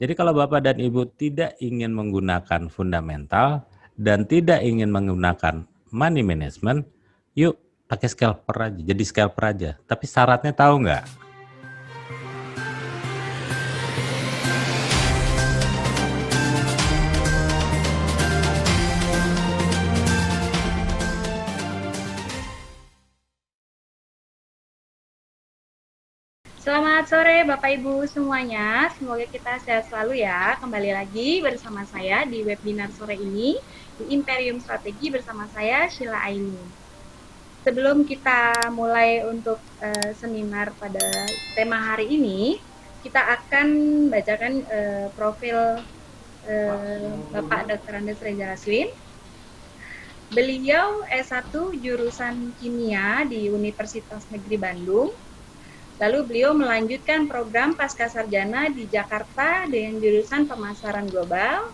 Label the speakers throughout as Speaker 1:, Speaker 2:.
Speaker 1: Jadi kalau Bapak dan Ibu tidak ingin menggunakan fundamental dan tidak ingin menggunakan money management, yuk pakai scalper aja, jadi scalper aja. Tapi syaratnya tahu nggak?
Speaker 2: Selamat sore Bapak Ibu semuanya, semoga kita sehat selalu ya. Kembali lagi bersama saya di webinar sore ini di Imperium Strategi bersama saya Sheila Aini. Sebelum kita mulai untuk seminar pada tema hari ini, kita akan bacakan profil Bapak Dr. Andes Reza Haswin. Beliau S1 jurusan Kimia di Universitas Negeri Bandung. Lalu beliau melanjutkan program Pascasarjana di Jakarta dengan jurusan Pemasaran Global.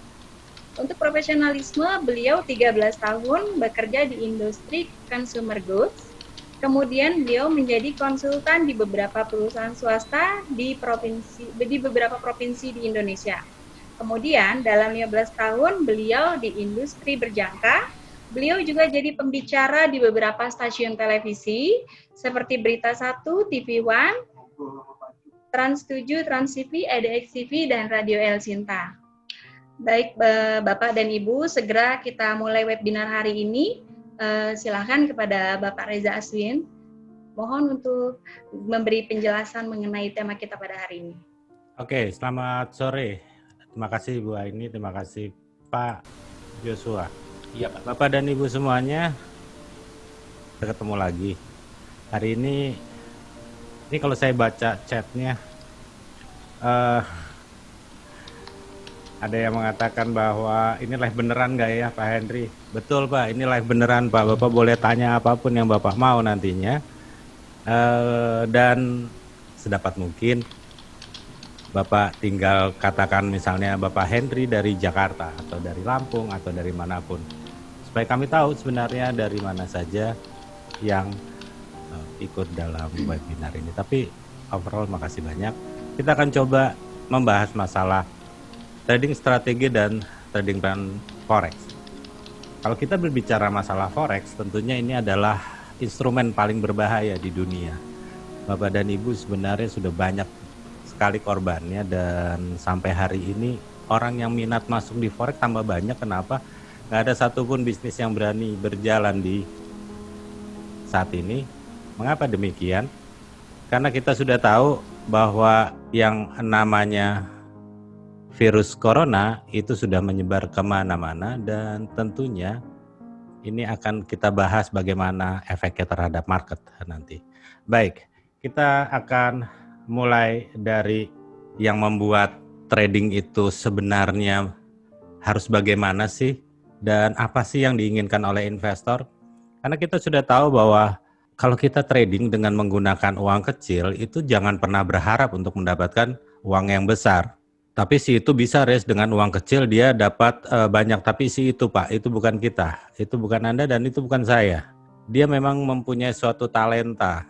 Speaker 2: Untuk profesionalisme, beliau 13 tahun bekerja di industri consumer goods. Kemudian beliau menjadi konsultan di beberapa perusahaan swasta di beberapa provinsi di Indonesia. Kemudian dalam 15 tahun beliau di industri berjangka. Beliau juga jadi pembicara di beberapa stasiun televisi seperti Berita 1, TV One, Trans 7, Trans TV, EDX TV, dan Radio El Sinta. Baik Bapak dan Ibu, segera kita mulai webinar hari ini. Silakan kepada Bapak Reza Haswin. Mohon untuk memberi penjelasan mengenai tema kita pada hari ini.
Speaker 1: Oke, selamat sore. Terima kasih Bu Aini, terima kasih Pak Joshua.
Speaker 3: Iya Pak.
Speaker 1: Bapak dan Ibu semuanya, kita ketemu lagi. Hari ini kalau saya baca chatnya, ada yang mengatakan bahwa ini live beneran nggak ya Pak Henry? Betul Pak, ini live beneran Pak. Bapak boleh tanya apapun yang Bapak mau nantinya. Dan sedapat mungkin Bapak tinggal katakan misalnya Bapak Henry dari Jakarta atau dari Lampung atau dari manapun. Supaya kami tahu sebenarnya dari mana saja yang ikut dalam webinar ini. Tapi overall makasih banyak. Kita akan coba membahas masalah trading strategi dan trading plan forex. Kalau kita berbicara masalah forex, tentunya ini adalah instrumen paling berbahaya di dunia. Bapak dan Ibu sebenarnya sudah banyak sekali korbannya dan sampai hari ini orang yang minat masuk di forex tambah banyak. Kenapa? Nggak ada satupun bisnis yang berani berjalan di saat ini. Mengapa demikian? Karena kita sudah tahu bahwa yang namanya virus corona itu sudah menyebar kemana-mana dan tentunya ini akan kita bahas bagaimana efeknya terhadap market nanti. Baik, kita akan mulai dari yang membuat trading itu sebenarnya harus bagaimana sih dan apa sih yang diinginkan oleh investor. Karena kita sudah tahu bahwa kalau kita trading dengan menggunakan uang kecil itu jangan pernah berharap untuk mendapatkan uang yang besar. Tapi si itu bisa res dengan uang kecil dia dapat banyak. Tapi si itu Pak, itu bukan kita. Itu bukan Anda dan itu bukan saya. Dia memang mempunyai suatu talenta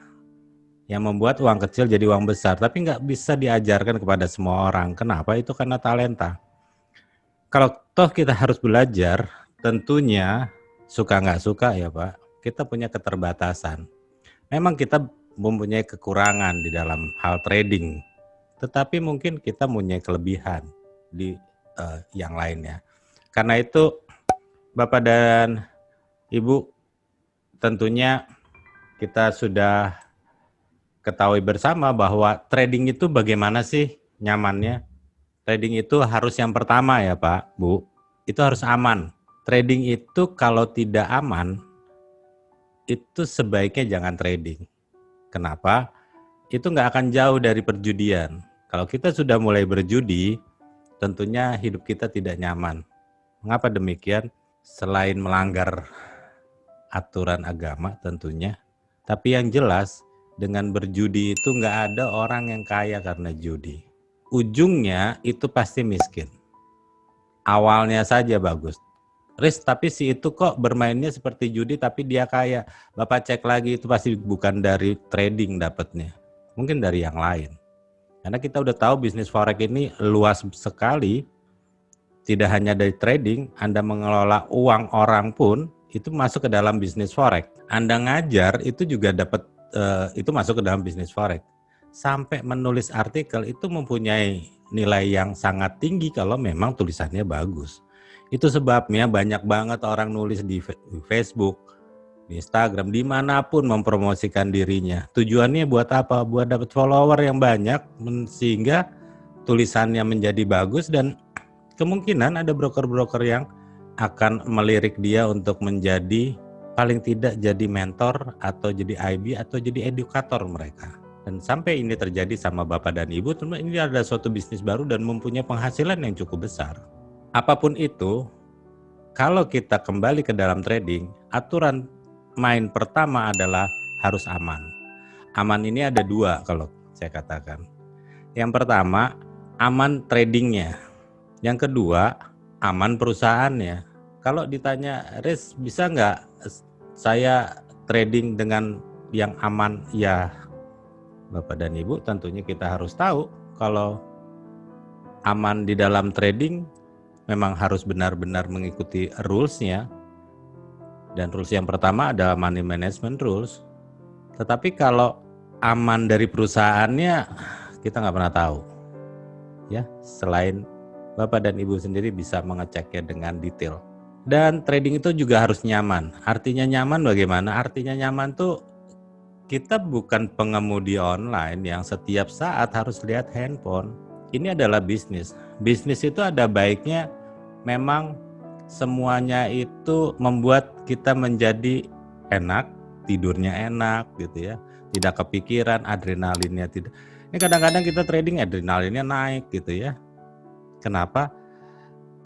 Speaker 1: yang membuat uang kecil jadi uang besar. Tapi nggak bisa diajarkan kepada semua orang. Kenapa? Itu karena talenta. Kalau toh kita harus belajar, tentunya suka nggak suka ya Pak, kita punya keterbatasan. Memang kita mempunyai kekurangan di dalam hal trading. Tetapi mungkin kita punya kelebihan di yang lainnya. Karena itu Bapak dan Ibu tentunya kita sudah ketahui bersama bahwa trading itu bagaimana sih nyamannya. Trading itu harus yang pertama ya Pak, Bu, itu harus aman. Trading itu kalau tidak aman, itu sebaiknya jangan trading. Kenapa? Itu nggak akan jauh dari perjudian. Kalau kita sudah mulai berjudi, tentunya hidup kita tidak nyaman. Mengapa demikian? Selain melanggar aturan agama tentunya, tapi yang jelas dengan berjudi itu nggak ada orang yang kaya karena judi. Ujungnya itu pasti miskin. Awalnya saja bagus. Tapi si itu kok bermainnya seperti judi tapi dia kaya. Bapak cek lagi itu pasti bukan dari trading dapatnya. Mungkin dari yang lain. Karena kita udah tahu bisnis forex ini luas sekali, tidak hanya dari trading, Anda mengelola uang orang pun itu masuk ke dalam bisnis forex. Anda ngajar itu juga dapat itu masuk ke dalam bisnis forex. Sampai menulis artikel itu mempunyai nilai yang sangat tinggi kalau memang tulisannya bagus. Itu sebabnya banyak banget orang nulis di Facebook, di Instagram, dimanapun mempromosikan dirinya. Tujuannya buat apa? Buat dapat follower yang banyak, sehingga tulisannya menjadi bagus, dan kemungkinan ada broker-broker yang akan melirik dia untuk menjadi paling tidak jadi mentor atau jadi IB atau jadi edukator mereka. Dan sampai ini terjadi sama Bapak dan Ibu, tentu ini ada suatu bisnis baru dan mempunyai penghasilan yang cukup besar. Apapun itu, kalau kita kembali ke dalam trading, aturan main pertama adalah harus aman. Aman ini ada dua kalau saya katakan. Yang pertama, aman tradingnya. Yang kedua, aman perusahaannya. Kalau ditanya, Riz, bisa nggak saya trading dengan yang aman? Ya, Bapak dan Ibu, tentunya kita harus tahu kalau aman di dalam trading memang harus benar-benar mengikuti rules-nya. Dan rules yang pertama adalah money management rules. Tetapi kalau aman dari perusahaannya, kita nggak pernah tahu. Ya, selain Bapak dan Ibu sendiri bisa mengeceknya dengan detail. Dan trading itu juga harus nyaman. Artinya nyaman bagaimana? Artinya nyaman tuh kita bukan pengemudi online yang setiap saat harus lihat handphone. Ini adalah bisnis. Bisnis itu ada baiknya memang semuanya itu membuat kita menjadi enak, tidurnya enak gitu ya. Tidak kepikiran, adrenalinnya tidak. Ini kadang-kadang kita trading adrenalinnya naik gitu ya. Kenapa?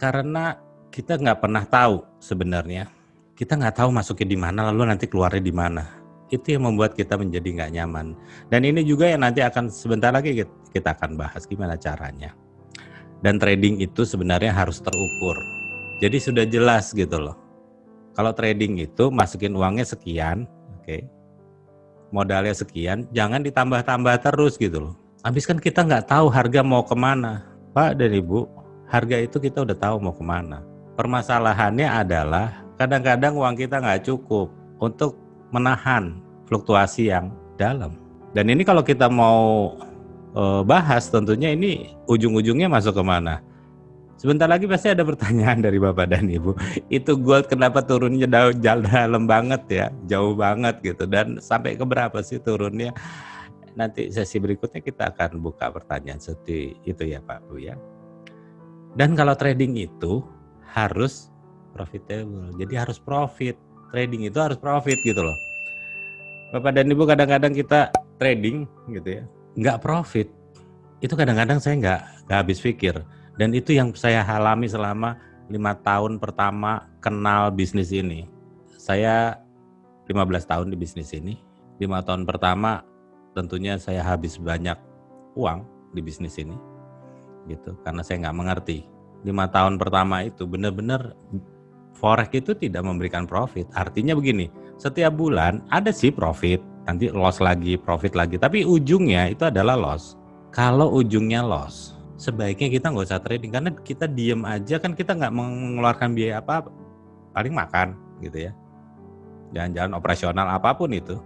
Speaker 1: Karena kita nggak pernah tahu sebenarnya. Kita nggak tahu masuknya di mana lalu nanti keluarnya di mana. Itu yang membuat kita menjadi nggak nyaman. Dan ini juga yang nanti akan sebentar lagi kita akan bahas gimana caranya. Dan trading itu sebenarnya harus terukur. Jadi sudah jelas gitu loh. Kalau trading itu masukin uangnya sekian, oke, modalnya sekian, jangan ditambah-tambah terus gitu loh. Habis kan kita nggak tahu harga mau kemana. Pak dan Ibu, harga itu kita udah tahu mau kemana. Permasalahannya adalah kadang-kadang uang kita nggak cukup untuk menahan fluktuasi yang dalam. Dan ini kalau kita mau bahas tentunya ini ujung-ujungnya masuk kemana? Sebentar lagi pasti ada pertanyaan dari Bapak dan Ibu. Itu gold kenapa turunnya dalam banget ya, jauh banget gitu. Dan sampai ke berapa sih turunnya? Nanti sesi berikutnya kita akan buka pertanyaan seperti itu ya Pak Bu ya. Dan kalau trading itu harus profitable. Jadi harus profit. Trading itu harus profit gitu loh. Bapak dan Ibu, kadang-kadang kita trading gitu ya, nggak profit. Itu kadang-kadang saya nggak habis pikir. Dan itu yang saya alami selama 5 tahun pertama kenal bisnis ini. Saya 15 tahun di bisnis ini. 5 tahun pertama tentunya saya habis banyak uang di bisnis ini. Gitu, karena saya nggak mengerti. 5 tahun pertama itu benar-benar forex itu tidak memberikan profit. Artinya begini, setiap bulan ada sih profit, nanti loss lagi, profit lagi. Tapi ujungnya itu adalah loss. Kalau ujungnya loss, sebaiknya kita nggak usah trading, karena kita diem aja kan, kita nggak mengeluarkan biaya apa-apa, paling makan gitu ya, jalan-jalan operasional apapun itu.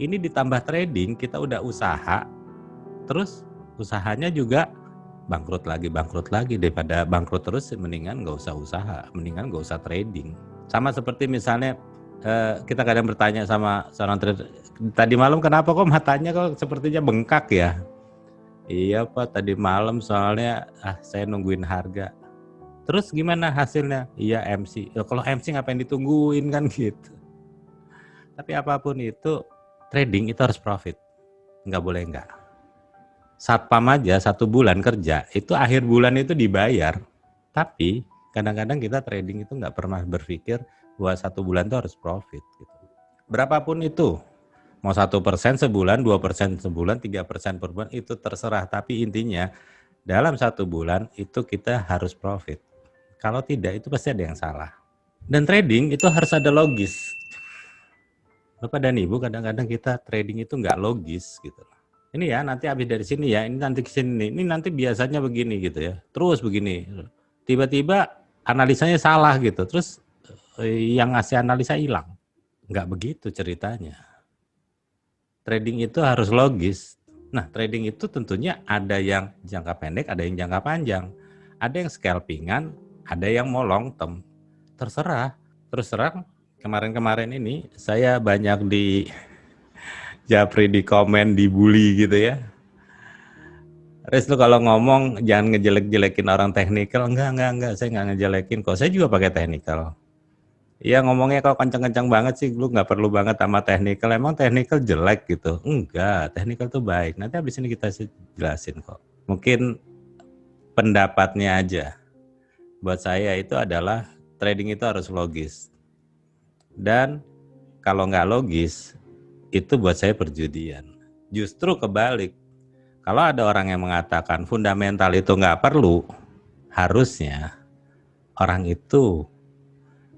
Speaker 1: Ini ditambah trading, kita udah usaha, terus usahanya juga bangkrut lagi, daripada bangkrut terus mendingan nggak usah usaha, mendingan nggak usah trading. Sama seperti misalnya kita kadang bertanya sama seorang trader, tadi malam kenapa kok matanya kok sepertinya bengkak ya? Iya Pak, tadi malam soalnya saya nungguin harga. Terus gimana hasilnya? Iya MC. Kalau MC ngapain ditungguin kan gitu. Tapi apapun itu, trading itu harus profit. Nggak boleh enggak. Satpam aja 1 bulan kerja, itu akhir bulan itu dibayar. Tapi kadang-kadang kita trading itu nggak pernah berpikir bahwa 1 bulan itu harus profit. Gitu. Berapapun itu. Mau 1% sebulan, 2% sebulan, 3% per bulan, itu terserah. Tapi intinya dalam 1 bulan itu kita harus profit. Kalau tidak itu pasti ada yang salah. Dan trading itu harus ada logis. Bapak dan Ibu, kadang-kadang kita trading itu nggak logis gitu. Ini ya nanti habis dari sini ya, ini nanti ke sini, ini nanti biasanya begini gitu ya, terus begini. Tiba-tiba analisanya salah gitu, terus yang ngasih analisa hilang. Nggak begitu ceritanya. Trading itu harus logis. Nah, trading itu tentunya ada yang jangka pendek, ada yang jangka panjang. Ada yang scalpingan, ada yang mau long term. Terserah. Terus terang, kemarin-kemarin ini saya banyak di japri, di komen, dibully gitu ya. Riz, lu kalau ngomong jangan ngejelek-jelekin orang teknikal. Enggak, saya nggak ngejelekin kok. Saya juga pakai teknikal. Iya, ngomongnya kalau kencang-kencang banget sih, lu nggak perlu banget sama teknikal. Emang teknikal jelek gitu? Enggak, teknikal tuh baik. Nanti abis ini kita jelasin kok. Mungkin pendapatnya aja. Buat saya itu adalah trading itu harus logis. Dan kalau nggak logis, itu buat saya perjudian. Justru kebalik. Kalau ada orang yang mengatakan fundamental itu nggak perlu, harusnya orang itu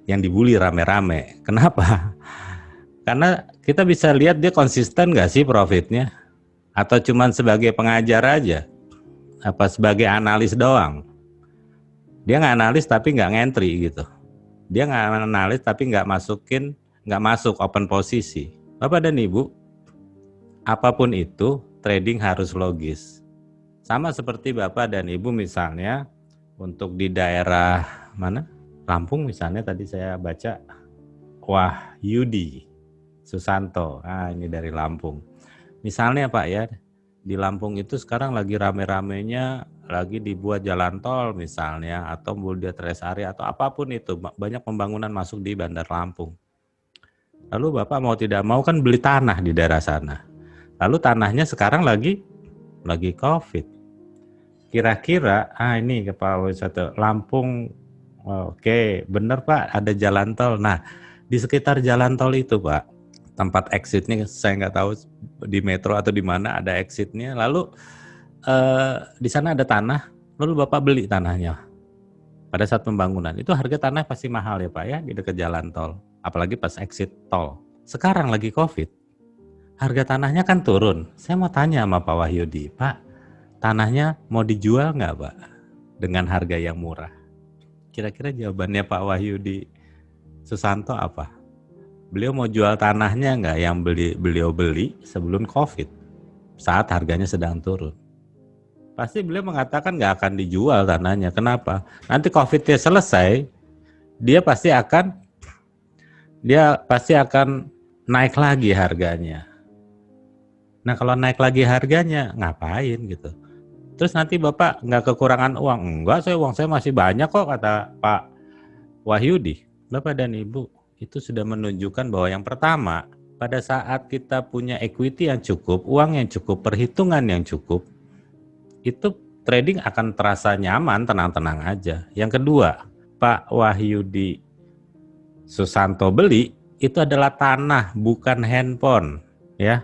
Speaker 1: yang dibully rame-rame. Kenapa? Karena kita bisa lihat dia konsisten nggak sih profitnya? Atau cuman sebagai pengajar aja? Apa sebagai analis doang? Dia nggak analis tapi nggak ngentry gitu. Dia nggak analis tapi nggak masuk open posisi. Bapak dan Ibu, apapun itu trading harus logis. Sama seperti Bapak dan Ibu misalnya untuk di daerah mana? Lampung misalnya tadi saya baca Wahyudi Susanto. Ah, ini dari Lampung. Misalnya Pak ya, di Lampung itu sekarang lagi rame-ramenya lagi dibuat jalan tol misalnya atau multi rest area atau apapun itu, banyak pembangunan masuk di Bandar Lampung. Lalu Bapak mau tidak mau kan beli tanah di daerah sana. Lalu tanahnya sekarang lagi Covid. Kira-kira ini Kepala Wisata Lampung, oke, bener Pak, ada jalan tol. Nah, di sekitar jalan tol itu Pak, tempat exitnya saya nggak tahu di metro atau di mana ada exitnya. Lalu di sana ada tanah, lalu Bapak beli tanahnya. Pada saat pembangunan itu harga tanah pasti mahal ya Pak ya di dekat jalan tol, apalagi pas exit tol. Sekarang lagi Covid, harga tanahnya kan turun. Saya mau tanya sama Pak Wahyudi, Pak, tanahnya mau dijual nggak Pak dengan harga yang murah? Kira-kira jawabannya Pak Wahyudi Susanto apa? Beliau mau jual tanahnya nggak yang beliau beli sebelum Covid, saat harganya sedang turun? Pasti beliau mengatakan nggak akan dijual tanahnya. Kenapa? Nanti Covid-nya selesai, dia pasti akan naik lagi harganya. Nah kalau naik lagi harganya, ngapain gitu? Terus nanti Bapak nggak kekurangan uang? Enggak, uang saya masih banyak kok, kata Pak Wahyudi. Bapak dan Ibu, itu sudah menunjukkan bahwa yang pertama, pada saat kita punya equity yang cukup, uang yang cukup, perhitungan yang cukup, itu trading akan terasa nyaman, tenang-tenang aja. Yang kedua, Pak Wahyudi Susanto beli itu adalah tanah, bukan handphone, ya.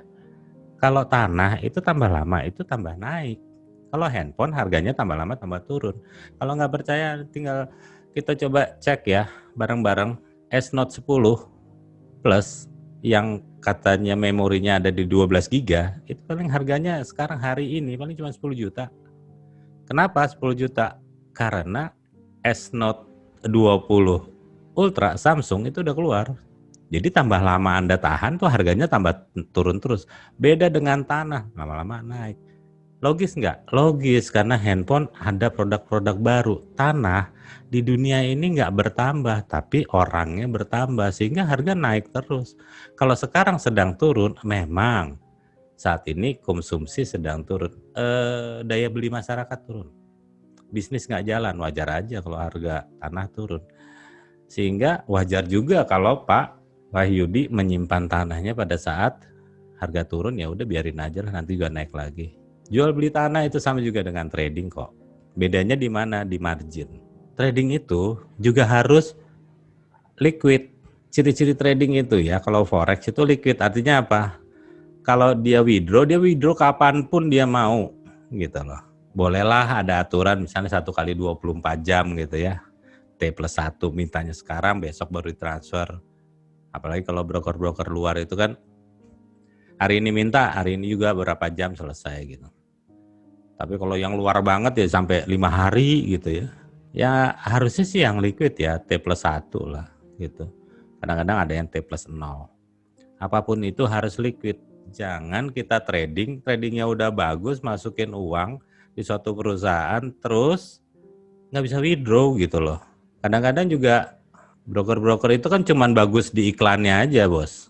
Speaker 1: Kalau tanah itu tambah lama itu tambah naik. Kalau handphone harganya tambah lama tambah turun. Kalau nggak percaya tinggal kita coba cek ya bareng-bareng S-Note 10 Plus yang katanya memorinya ada di 12 GB, itu paling harganya sekarang hari ini paling cuma 10 juta. Kenapa 10 juta? Karena S-Note 20 Ultra Samsung itu udah keluar. Jadi tambah lama Anda tahan tuh harganya tambah turun terus. Beda dengan tanah, lama-lama naik. Logis nggak? Logis, karena handphone ada produk-produk baru. Tanah di dunia ini nggak bertambah, tapi orangnya bertambah, sehingga harga naik terus. Kalau sekarang sedang turun, memang saat ini konsumsi sedang turun. Daya beli masyarakat turun. Bisnis nggak jalan, wajar aja kalau harga tanah turun. Sehingga wajar juga kalau Pak Wahyudi menyimpan tanahnya pada saat harga turun, ya udah biarin aja lah, nanti juga naik lagi. Jual beli tanah itu sama juga dengan trading kok. Bedanya di mana? Di margin. Trading itu juga harus liquid. Ciri-ciri trading itu ya, kalau forex itu liquid artinya apa? Kalau dia withdraw kapanpun dia mau gitu loh. Bolehlah ada aturan misalnya 1 kali 24 jam gitu ya. T+1 mintanya sekarang, besok baru ditransfer. Apalagi kalau broker-broker luar itu kan Hari ini minta, hari ini juga berapa jam selesai gitu. Tapi kalau yang luar banget ya sampai 5 hari gitu ya. Ya harusnya sih yang liquid ya T+1 lah gitu. Kadang-kadang ada yang T+0. Apapun itu harus liquid. Jangan kita tradingnya udah bagus, masukin uang di suatu perusahaan terus nggak bisa withdraw gitu loh. Kadang-kadang juga broker-broker itu kan cuman bagus di iklannya aja, bos.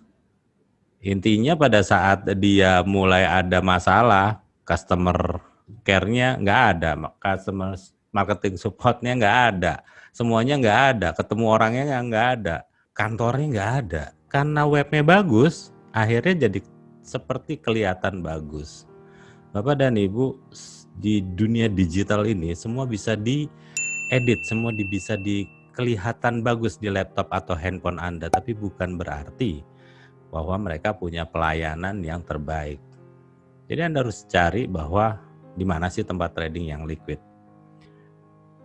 Speaker 1: Intinya pada saat dia mulai ada masalah, customer care-nya nggak ada, customer marketing support-nya nggak ada, semuanya nggak ada, ketemu orangnya nggak ada, kantornya nggak ada. Karena webnya bagus, akhirnya jadi seperti kelihatan bagus. Bapak dan Ibu, di dunia digital ini semua bisa diedit, semua bisa kelihatan bagus di laptop atau handphone Anda, tapi bukan berarti bahwa mereka punya pelayanan yang terbaik. Jadi Anda harus cari bahwa di mana sih tempat trading yang liquid.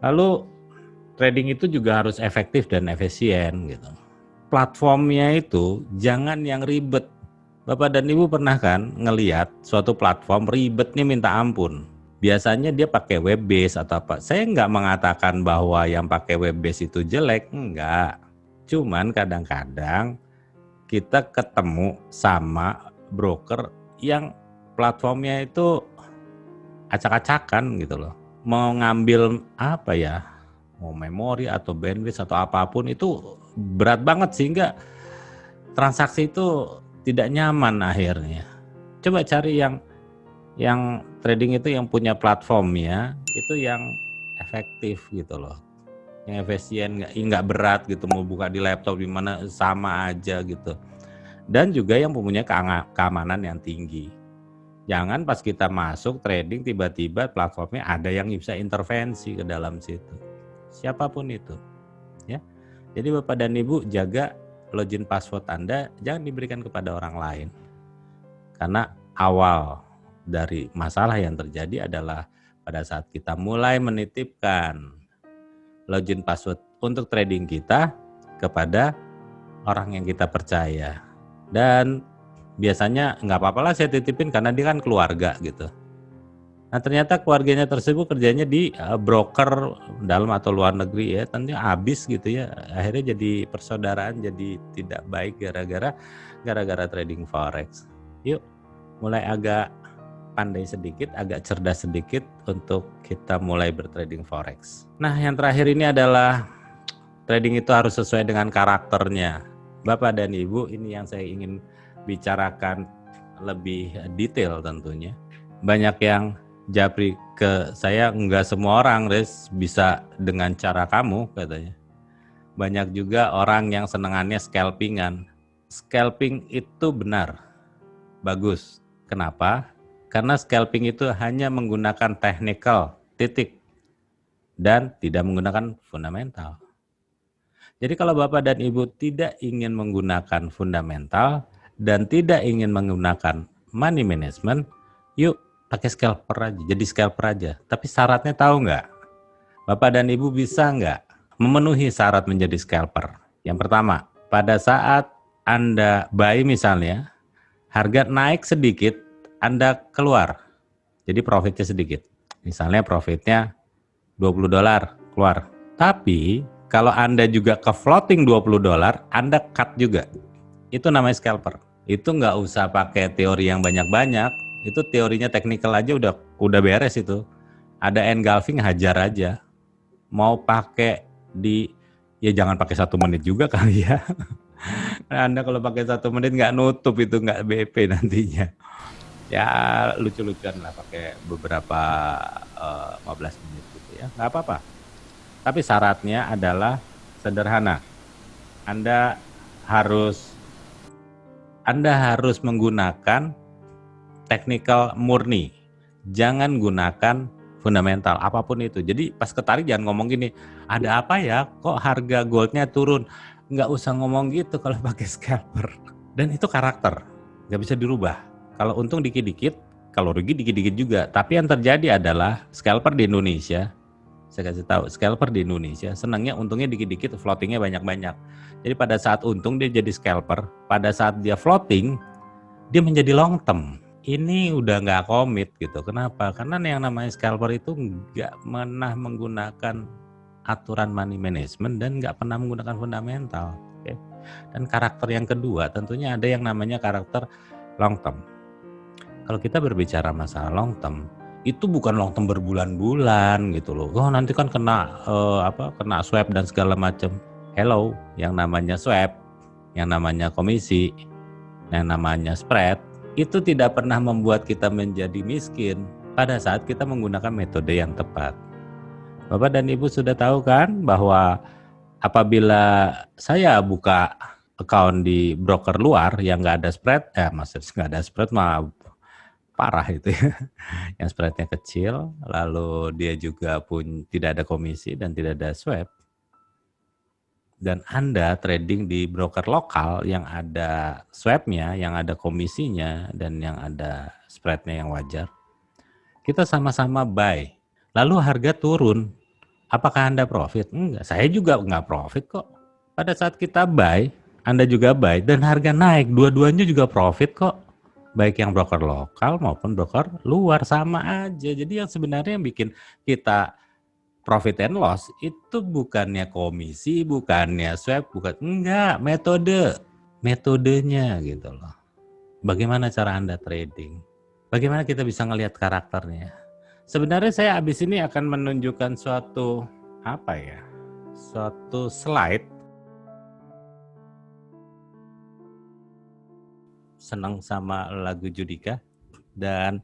Speaker 1: Lalu trading itu juga harus efektif dan efisien gitu. Platformnya itu jangan yang ribet. Bapak dan Ibu pernah kan ngelihat suatu platform ribetnya minta ampun. Biasanya dia pakai web base atau apa. Saya nggak mengatakan bahwa yang pakai web base itu jelek, enggak. Cuman kadang-kadang kita ketemu sama broker yang platformnya itu acak-acakan gitu loh. Mau ngambil apa ya, mau memori atau bandwidth atau apapun itu berat banget sehingga transaksi itu tidak nyaman akhirnya. Coba cari yang trading itu yang punya platformnya itu yang efektif gitu loh. Yang efisien, nggak berat gitu, mau buka di laptop di mana sama aja gitu. Dan juga yang mempunyai keamanan yang tinggi. Jangan pas kita masuk trading tiba-tiba platformnya ada yang bisa intervensi ke dalam situ. Siapapun itu. Ya. Jadi Bapak dan Ibu jaga login password Anda jangan diberikan kepada orang lain. Karena awal dari masalah yang terjadi adalah pada saat kita mulai menitipkan login password untuk trading kita kepada orang yang kita percaya. Dan biasanya nggak apa-apa lah saya titipin karena dia kan keluarga gitu. Nah ternyata keluarganya tersebut kerjanya di broker dalam atau luar negeri ya, tentunya habis gitu ya. Akhirnya jadi persaudaraan jadi tidak baik gara-gara trading forex. Yuk mulai agak pandai sedikit, agak cerdas sedikit untuk kita mulai bertrading forex. Nah yang terakhir ini adalah trading itu harus sesuai dengan karakternya. Bapak dan Ibu, ini yang saya ingin bicarakan lebih detail tentunya. Banyak yang japri ke saya, enggak semua orang bisa dengan cara kamu katanya. Banyak juga orang yang senengannya scalpingan. Scalping itu benar, bagus. Kenapa? Karena scalping itu hanya menggunakan technical, titik, dan tidak menggunakan fundamental. Jadi kalau Bapak dan Ibu tidak ingin menggunakan fundamental dan tidak ingin menggunakan money management, yuk pakai scalper aja, jadi scalper aja. Tapi syaratnya tahu nggak? Bapak dan Ibu bisa nggak memenuhi syarat menjadi scalper? Yang pertama, pada saat Anda buy misalnya, harga naik sedikit, Anda keluar. Jadi profitnya sedikit. Misalnya profitnya $20 keluar. Tapi kalau Anda juga ke floating $20, Anda cut juga. Itu namanya scalper. Itu nggak usah pakai teori yang banyak-banyak. Itu teorinya teknikal aja udah beres itu. Ada engulfing hajar aja. Mau pakai ya jangan pakai 1 menit juga kali ya. Anda kalau pakai 1 menit nggak nutup itu nggak BP nantinya. Ya lucu-lucuan lah pakai beberapa 15 menit gitu ya. Nggak apa-apa. Tapi syaratnya adalah sederhana. Anda harus menggunakan technical murni. Jangan gunakan fundamental apapun itu. Jadi pas ketarik jangan ngomong gini, ada apa ya kok harga goldnya turun. Nggak usah ngomong gitu kalau pakai scalper. Dan itu karakter, nggak bisa dirubah. Kalau untung dikit-dikit, kalau rugi dikit-dikit juga. Tapi yang terjadi adalah scalper di Indonesia, saya kasih tahu, scalper di Indonesia senangnya untungnya dikit-dikit, floatingnya banyak-banyak. Jadi pada saat untung dia jadi scalper, pada saat dia floating, dia menjadi long term. Ini udah nggak komit gitu. Kenapa? Karena yang namanya scalper itu nggak pernah menggunakan aturan money management dan nggak pernah menggunakan fundamental. Oke. Dan karakter yang kedua tentunya ada yang namanya karakter long term. Kalau kita berbicara masalah long term, itu bukan long term berbulan-bulan gitu loh. Oh nanti kan kena kena swap dan segala macam. Hello, yang namanya swap, yang namanya komisi, yang namanya spread, itu tidak pernah membuat kita menjadi miskin pada saat kita menggunakan metode yang tepat. Bapak dan Ibu sudah tahu kan bahwa apabila saya buka account di broker luar yang nggak ada spread, maksudnya nggak ada spread mah parah itu ya. Yang spreadnya kecil, lalu dia juga pun tidak ada komisi dan tidak ada swap. Dan Anda trading di broker lokal yang ada swapnya, yang ada komisinya, dan yang ada spreadnya yang wajar, kita sama-sama buy. Lalu harga turun. Apakah Anda profit? Enggak, saya juga enggak profit kok. Pada saat kita buy, Anda juga buy, dan harga naik. Dua-duanya juga profit kok. Baik yang broker lokal maupun broker luar, sama aja. Jadi yang sebenarnya yang bikin kita profit and loss itu bukannya komisi, bukannya swap, enggak, metodenya gitu loh. Bagaimana cara Anda trading? Bagaimana kita bisa ngelihat karakternya? Sebenarnya saya habis ini akan menunjukkan suatu slide. Senang sama lagu Judika dan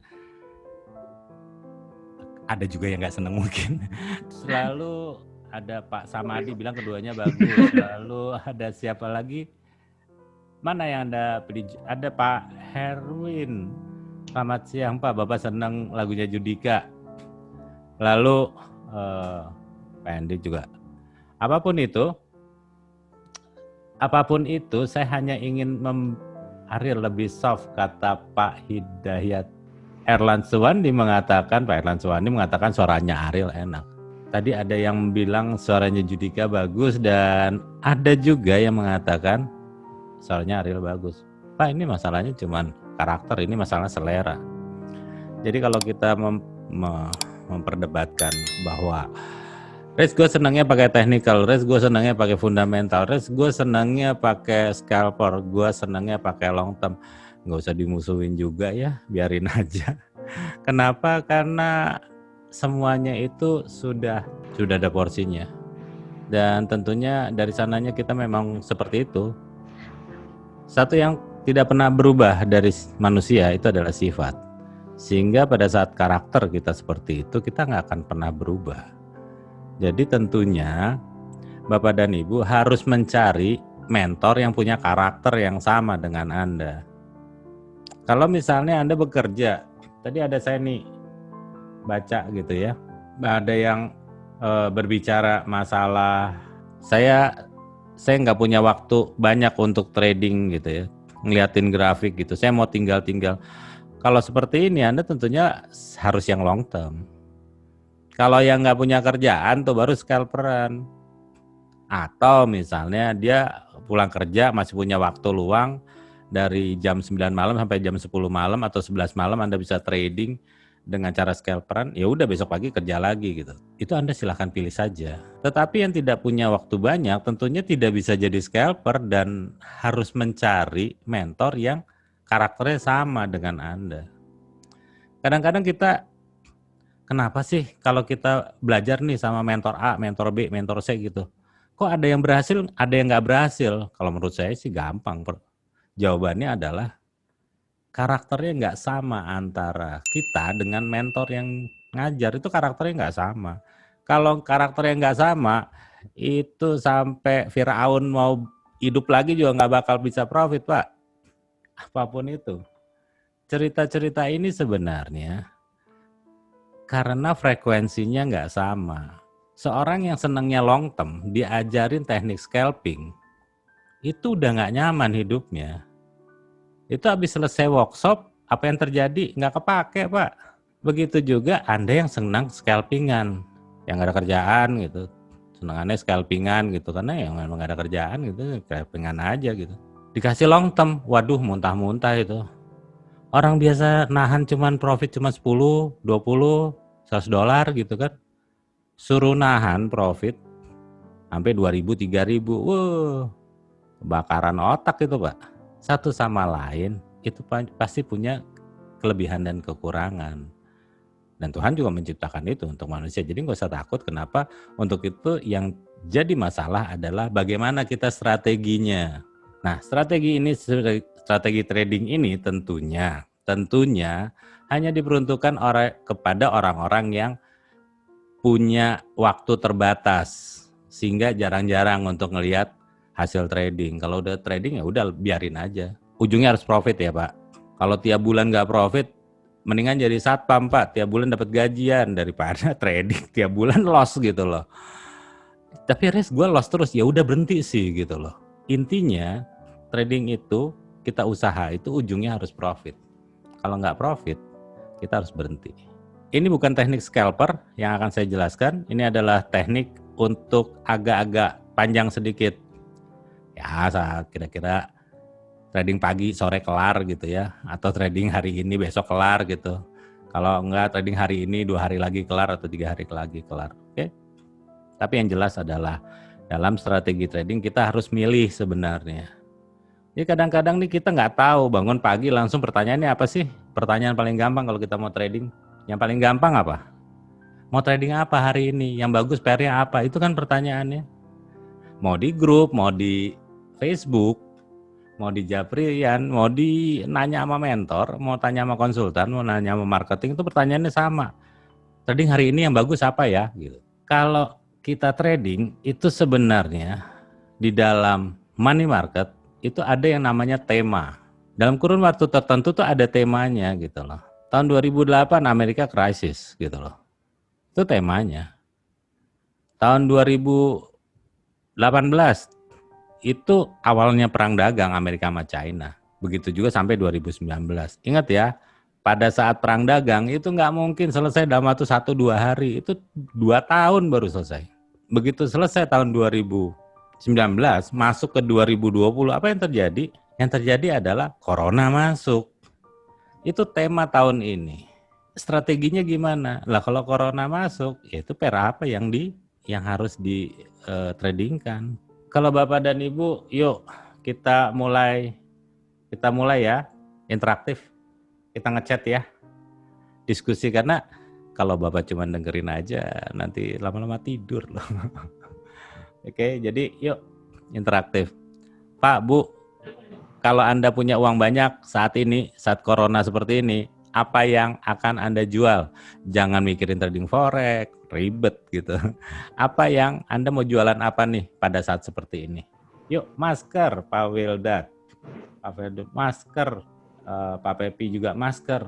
Speaker 1: ada juga yang nggak seneng mungkin. Selalu ada Pak Samadi bilang keduanya bagus. Lalu ada siapa lagi? Mana yang Anda pilih? Ada Pak Herwin. Selamat siang Pak, Bapak senang lagunya Judika. Lalu Pak Andi juga. Apapun itu saya hanya ingin Ariel lebih soft, kata Pak Hidayat. Erlan Suwandi mengatakan suaranya Ariel enak. Tadi ada yang bilang suaranya Judika bagus dan ada juga yang mengatakan suaranya Ariel bagus. Pak, ini masalahnya cuman karakter, ini masalah selera. Jadi kalau kita memperdebatkan bahwa Res gue senangnya pakai technical, Res gue senangnya pakai fundamental, Res gue senangnya pakai scalper, gue senangnya pakai long term, nggak usah dimusuhin juga ya, biarin aja. Kenapa? Karena semuanya itu sudah ada porsinya. Dan tentunya dari sananya kita memang seperti itu. Satu yang tidak pernah berubah dari manusia itu adalah sifat. Sehingga pada saat karakter kita seperti itu, kita nggak akan pernah berubah. Jadi tentunya Bapak dan Ibu harus mencari mentor yang punya karakter yang sama dengan Anda. Kalau misalnya Anda bekerja, tadi ada saya nih baca gitu ya, ada yang berbicara masalah saya nggak punya waktu banyak untuk trading gitu ya, ngeliatin grafik gitu, saya mau tinggal. Kalau seperti ini Anda tentunya harus yang long term. Kalau yang nggak punya kerjaan tuh baru scalperan. Atau misalnya dia pulang kerja masih punya waktu luang, dari jam 9 malam sampai jam 10 malam atau 11 malam Anda bisa trading dengan cara scalperan, ya udah besok pagi kerja lagi gitu. Itu Anda silahkan pilih saja. Tetapi yang tidak punya waktu banyak tentunya tidak bisa jadi scalper dan harus mencari mentor yang karakternya sama dengan Anda. Kadang-kadang kita, kenapa sih kalau kita belajar nih sama mentor A, mentor B, mentor C gitu, kok ada yang berhasil, ada yang nggak berhasil? Kalau menurut saya sih gampang. Jawabannya adalah karakternya nggak sama antara kita dengan mentor yang ngajar, itu karakternya nggak sama. Kalau karakternya nggak sama, itu sampai Firaun mau hidup lagi juga nggak bakal bisa profit, Pak. Apapun itu. Cerita-cerita ini sebenarnya karena frekuensinya nggak sama. Seorang yang senangnya long term, diajarin teknik scalping, itu udah nggak nyaman hidupnya. Itu habis selesai workshop, apa yang terjadi? Nggak kepake, Pak. Begitu juga Anda yang senang scalpingan, yang nggak ada kerjaan gitu. Senangannya scalpingan gitu, karena yang memang nggak ada kerjaan gitu, scalpingan aja gitu. Dikasih long term, waduh muntah-muntah itu. Orang biasa nahan cuman profit cuma 10, 20, $100 gitu kan. Suruh nahan profit sampai 2.000, 3.000. Wow, kebakaran otak itu, Pak. Satu sama lain itu pasti punya kelebihan dan kekurangan. Dan Tuhan juga menciptakan itu untuk manusia. Jadi nggak usah takut. Kenapa? Untuk itu yang jadi masalah adalah bagaimana kita strateginya. Nah, strategi trading ini tentunya hanya diperuntukkan kepada orang-orang yang punya waktu terbatas, sehingga jarang-jarang untuk ngelihat hasil trading. Kalau udah trading ya udah biarin aja. Ujungnya harus profit ya, Pak. Kalau tiap bulan nggak profit, mendingan jadi satpam, Pak. Tiap bulan dapat gajian daripada trading tiap bulan loss gitu loh. Tapi risk gue loss terus, ya udah berhenti sih gitu loh. Intinya trading itu kita usaha itu ujungnya harus profit. Kalau nggak profit, kita harus berhenti. Ini bukan teknik scalper yang akan saya jelaskan. Ini adalah teknik untuk agak-agak panjang sedikit. Ya, kira-kira trading pagi, sore kelar gitu ya. Atau trading hari ini, besok kelar gitu. Kalau enggak, trading hari ini, 2 hari lagi kelar atau 3 hari lagi kelar. Oke? Tapi yang jelas adalah dalam strategi trading kita harus milih sebenarnya. Jadi kadang-kadang nih kita nggak tahu, bangun pagi langsung pertanyaannya apa sih? Pertanyaan paling gampang kalau kita mau trading. Yang paling gampang apa? Mau trading apa hari ini? Yang bagus pairnya apa? Itu kan pertanyaannya. Mau di grup, mau di Facebook, mau di Japrian, mau nanya sama mentor, mau tanya sama konsultan, mau nanya sama marketing, itu pertanyaannya sama. Trading hari ini yang bagus apa ya? Gitu. Kalau kita trading itu sebenarnya di dalam money market itu ada yang namanya tema. Dalam kurun waktu tertentu tuh ada temanya gitu loh. Tahun 2008 Amerika krisis gitu loh. Itu temanya. Tahun 2018 itu awalnya perang dagang Amerika sama China. Begitu juga sampai 2019. Ingat ya, pada saat perang dagang itu nggak mungkin selesai dalam waktu 1-2 hari. Itu 2 tahun baru selesai. Begitu selesai tahun 2019, masuk ke 2020, apa yang terjadi? Yang terjadi adalah corona masuk. Itu tema tahun ini. Strateginya gimana? Lah kalau corona masuk, itu pair apa yang harus di tradingkan? Kalau Bapak dan Ibu, yuk kita mulai ya, interaktif. Kita ngechat ya, diskusi, karena kalau Bapak cuma dengerin aja nanti lama-lama tidur loh. Oke, jadi yuk interaktif. Pak, Bu, kalau Anda punya uang banyak saat ini, saat corona seperti ini, apa yang akan Anda jual? Jangan mikirin trading forex, ribet gitu. Apa yang Anda mau jualan apa nih pada saat seperti ini? Yuk, masker, Pak Wildan. Pak Wildan, masker. Pak Pepi juga masker.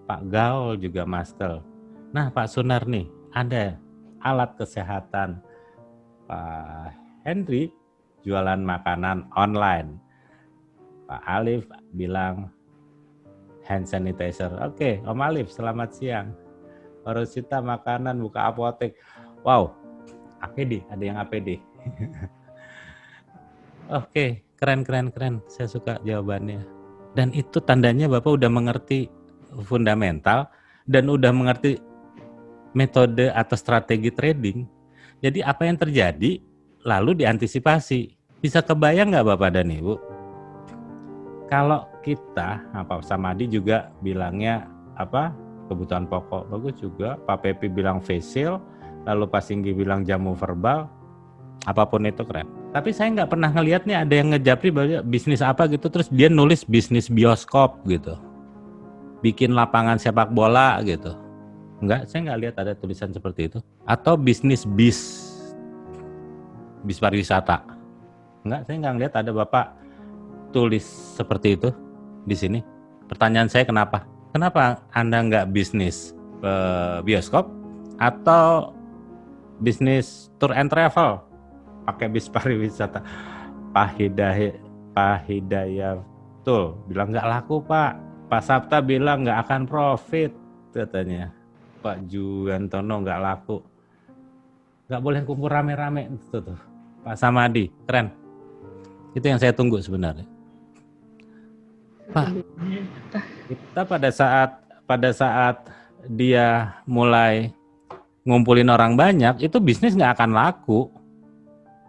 Speaker 1: Pak Gaul juga masker. Nah, Pak Sunar nih, ada alat kesehatan. Pak Henry jualan makanan online. Pak Alif bilang hand sanitizer. Oke, Om Alif, selamat siang. Rosita makanan, buka apotek. Wow, APD, ada yang APD. Oke, keren. Saya suka jawabannya. Dan itu tandanya Bapak udah mengerti fundamental dan udah mengerti metode atau strategi trading. Jadi apa yang terjadi lalu diantisipasi. Bisa kebayang nggak Bapak dan Ibu? Kalau kita, Pak Samadi juga bilangnya apa? Kebutuhan pokok, bagus juga. Pak Pepi bilang facial, lalu Pak Singgi bilang jamu verbal, apapun itu keren. Tapi saya nggak pernah ngeliat nih ada yang ngejapri bisnis apa gitu, terus dia nulis bisnis bioskop gitu, bikin lapangan sepak bola gitu. Enggak, saya nggak lihat ada tulisan seperti itu. Atau bisnis bis pariwisata. Enggak, saya nggak ngeliat ada Bapak tulis seperti itu di sini. Pertanyaan saya kenapa? Kenapa Anda nggak bisnis bioskop atau bisnis tour and travel pakai bis pariwisata? Pak Hidayah betul bilang nggak laku Pak. Pak Sabta bilang nggak akan profit katanya. Pak Juantono nggak laku. Nggak boleh kumpul rame-rame itu tuh. Pak Samadi keren. Itu yang saya tunggu sebenarnya. Pak, kita pada saat dia mulai ngumpulin orang banyak, itu bisnis nggak akan laku.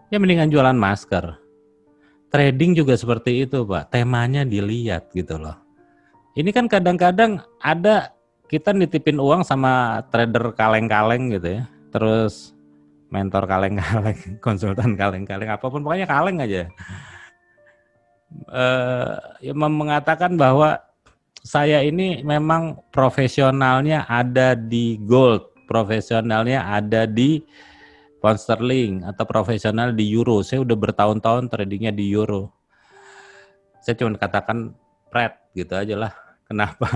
Speaker 1: Ya mendingan jualan masker. Trading juga seperti itu, Pak. Temanya dilihat gitu loh. Ini kan kadang-kadang ada kita nitipin uang sama trader kaleng-kaleng gitu ya. Terus mentor kaleng-kaleng, konsultan kaleng-kaleng, apapun pokoknya kaleng aja. Ya mengatakan bahwa saya ini memang profesionalnya ada di gold, profesionalnya ada di pound sterling atau profesional di euro. Saya udah bertahun-tahun tradingnya di euro. Saya cuma katakan Fred gitu aja lah. Kenapa?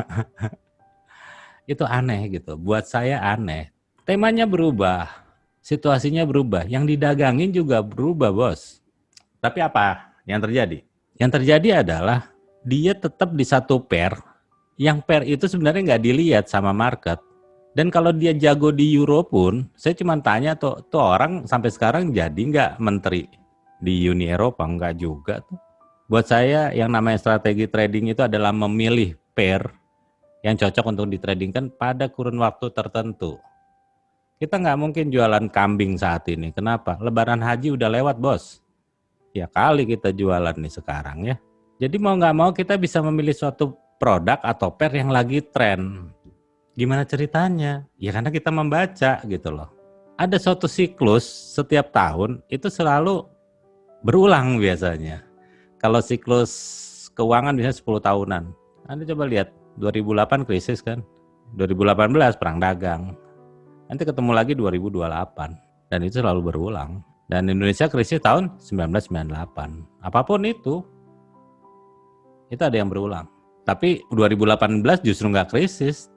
Speaker 1: Itu aneh gitu. Buat saya aneh. Temanya berubah, situasinya berubah, yang didagangin juga berubah, bos. Tapi apa yang terjadi? Yang terjadi adalah dia tetap di satu pair, yang pair itu sebenarnya nggak dilihat sama market. Dan kalau dia jago di euro pun, saya cuma tanya tuh orang sampai sekarang jadi nggak menteri di Uni Eropa? Nggak juga tuh. Buat saya yang namanya strategi trading itu adalah memilih pair yang cocok untuk ditradingkan pada kurun waktu tertentu. Kita nggak mungkin jualan kambing saat ini. Kenapa? Lebaran haji udah lewat, bos. Ya kali kita jualan nih sekarang ya. Jadi mau nggak mau kita bisa memilih suatu produk atau pair yang lagi tren. Gimana ceritanya? Ya karena kita membaca gitu loh. Ada suatu siklus setiap tahun itu selalu berulang biasanya. Kalau siklus keuangan biasanya 10 tahunan. Anda coba lihat 2008 krisis kan. 2018 perang dagang. Nanti ketemu lagi 2028 dan itu selalu berulang. Dan Indonesia krisis tahun 1998. Apapun itu ada yang berulang. Tapi 2018 justru nggak krisis.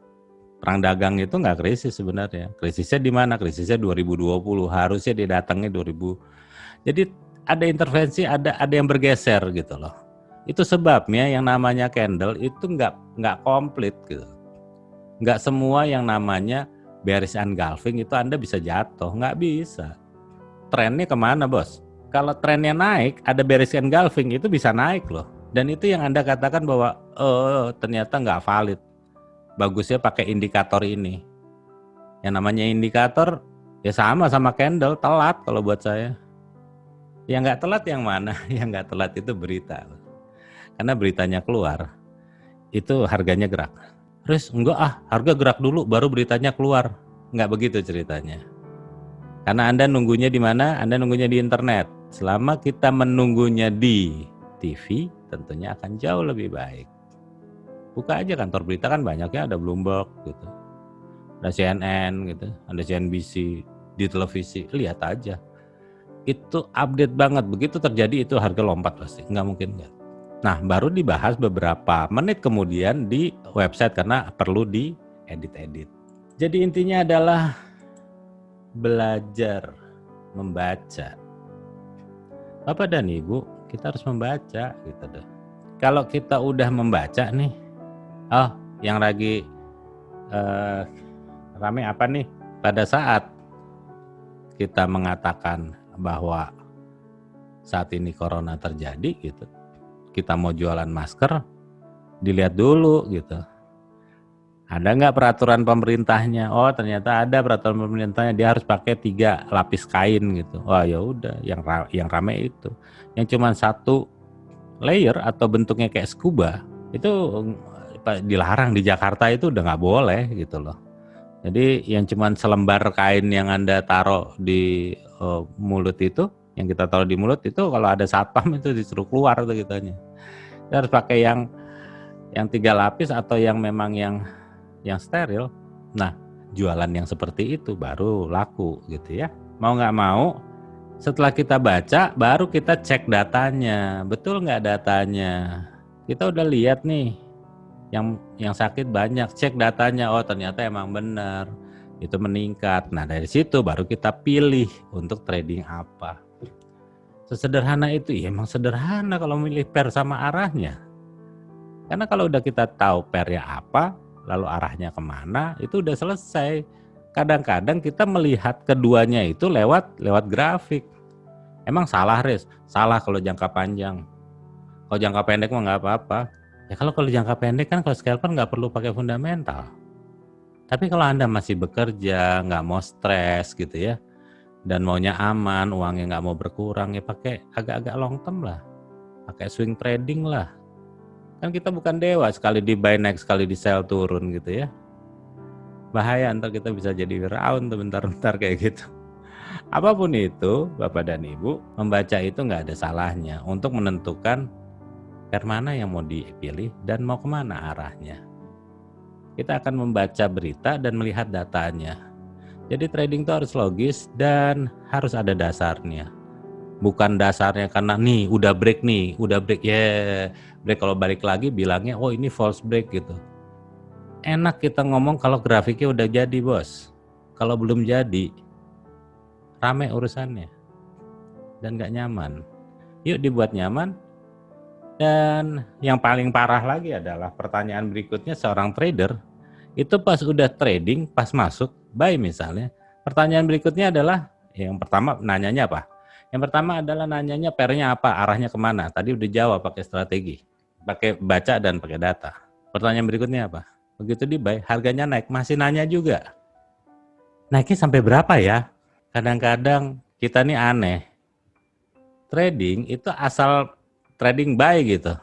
Speaker 1: Perang dagang itu nggak krisis sebenarnya. Krisisnya di mana? Krisisnya 2020. Harusnya didatangi 2000. Jadi ada intervensi, ada yang bergeser gitu loh. Itu sebabnya yang namanya candle itu nggak komplit gitu. Nggak semua yang namanya bearish engulfing itu Anda bisa jatuh, nggak bisa. Trennya kemana, bos? Kalau trennya naik, ada bearish engulfing itu bisa naik loh. Dan itu yang Anda katakan bahwa ternyata nggak valid. Bagusnya pakai indikator ini. Yang namanya indikator ya sama candle, telat kalau buat saya. Yang nggak telat yang mana? Yang nggak telat itu berita. Karena beritanya keluar, itu harganya gerak. Terus enggak harga gerak dulu baru beritanya keluar. Enggak begitu ceritanya. Karena Anda nunggunya di mana? Anda nunggunya di internet. Selama kita menunggunya di TV, tentunya akan jauh lebih baik. Buka aja kantor berita kan banyaknya, ada Bloomberg gitu. Ada CNN gitu, ada CNBC di televisi, lihat aja. Itu update banget, begitu terjadi itu harga lompat pasti, nggak mungkin nggak. Nah baru dibahas beberapa menit kemudian di website karena perlu diedit-edit. Jadi intinya adalah belajar membaca. Bapak dan Ibu, kita harus membaca gitu deh. Kalau kita udah membaca nih, yang lagi rame apa nih? Pada saat kita mengatakan bahwa saat ini corona terjadi gitu, kita mau jualan masker, dilihat dulu gitu. Ada nggak peraturan pemerintahnya? Oh ternyata ada peraturan pemerintahnya, dia harus pakai 3 lapis kain gitu. Wah ya udah, yang rame itu. Yang cuma 1 layer atau bentuknya kayak scuba itu dilarang di Jakarta, itu udah nggak boleh gitu loh. Jadi yang cuma selembar kain yang Anda taruh di mulut itu, yang kita taruh di mulut itu kalau ada satpam itu disuruh keluar tuh gitunya. Kita harus pakai yang 3 lapis atau yang memang yang steril. Nah, jualan yang seperti itu baru laku gitu ya. Mau nggak mau, setelah kita baca, baru kita cek datanya. Betul nggak datanya? Kita udah lihat nih, yang sakit banyak, cek datanya. Oh ternyata emang benar, itu meningkat. Nah dari situ baru kita pilih untuk trading apa. Sesederhana itu, ya emang sederhana kalau milih pair sama arahnya. Karena kalau udah kita tahu pairnya apa, lalu arahnya kemana, itu udah selesai. Kadang-kadang kita melihat keduanya itu lewat grafik. Emang salah, Riz? Salah kalau jangka panjang. Kalau jangka pendek mah nggak apa-apa. Ya kalau jangka pendek kan kalau scalper nggak perlu pakai fundamental. Tapi kalau Anda masih bekerja, nggak mau stres gitu ya, dan maunya aman, uangnya nggak mau berkurang, ya pakai agak-agak long term lah. Pakai swing trading lah. Kan kita bukan dewa, sekali di buy naik, sekali di sell turun gitu ya. Bahaya, ntar kita bisa jadi Firaun tuh bentar-bentar kayak gitu. Apapun itu, Bapak dan Ibu, membaca itu nggak ada salahnya untuk menentukan pair mana yang mau dipilih dan mau kemana arahnya. Kita akan membaca berita dan melihat datanya. Jadi trading itu harus logis dan harus ada dasarnya. Bukan dasarnya karena nih udah break break, kalau balik lagi bilangnya oh ini false break gitu. Enak kita ngomong kalau grafiknya udah jadi bos. Kalau belum jadi, rame urusannya dan gak nyaman. Yuk dibuat nyaman. Dan yang paling parah lagi adalah pertanyaan berikutnya, seorang trader itu pas udah trading, pas masuk buy misalnya, pertanyaan berikutnya adalah yang pertama nanyanya apa? Yang pertama adalah nanyanya pairnya apa, arahnya kemana? Tadi udah jawab pakai strategi, pakai baca dan pakai data. Pertanyaan berikutnya apa? Begitu di buy, harganya naik, masih nanya juga. Naiknya sampai berapa ya? Kadang-kadang kita nih aneh. Trading itu asal trading buy gitu.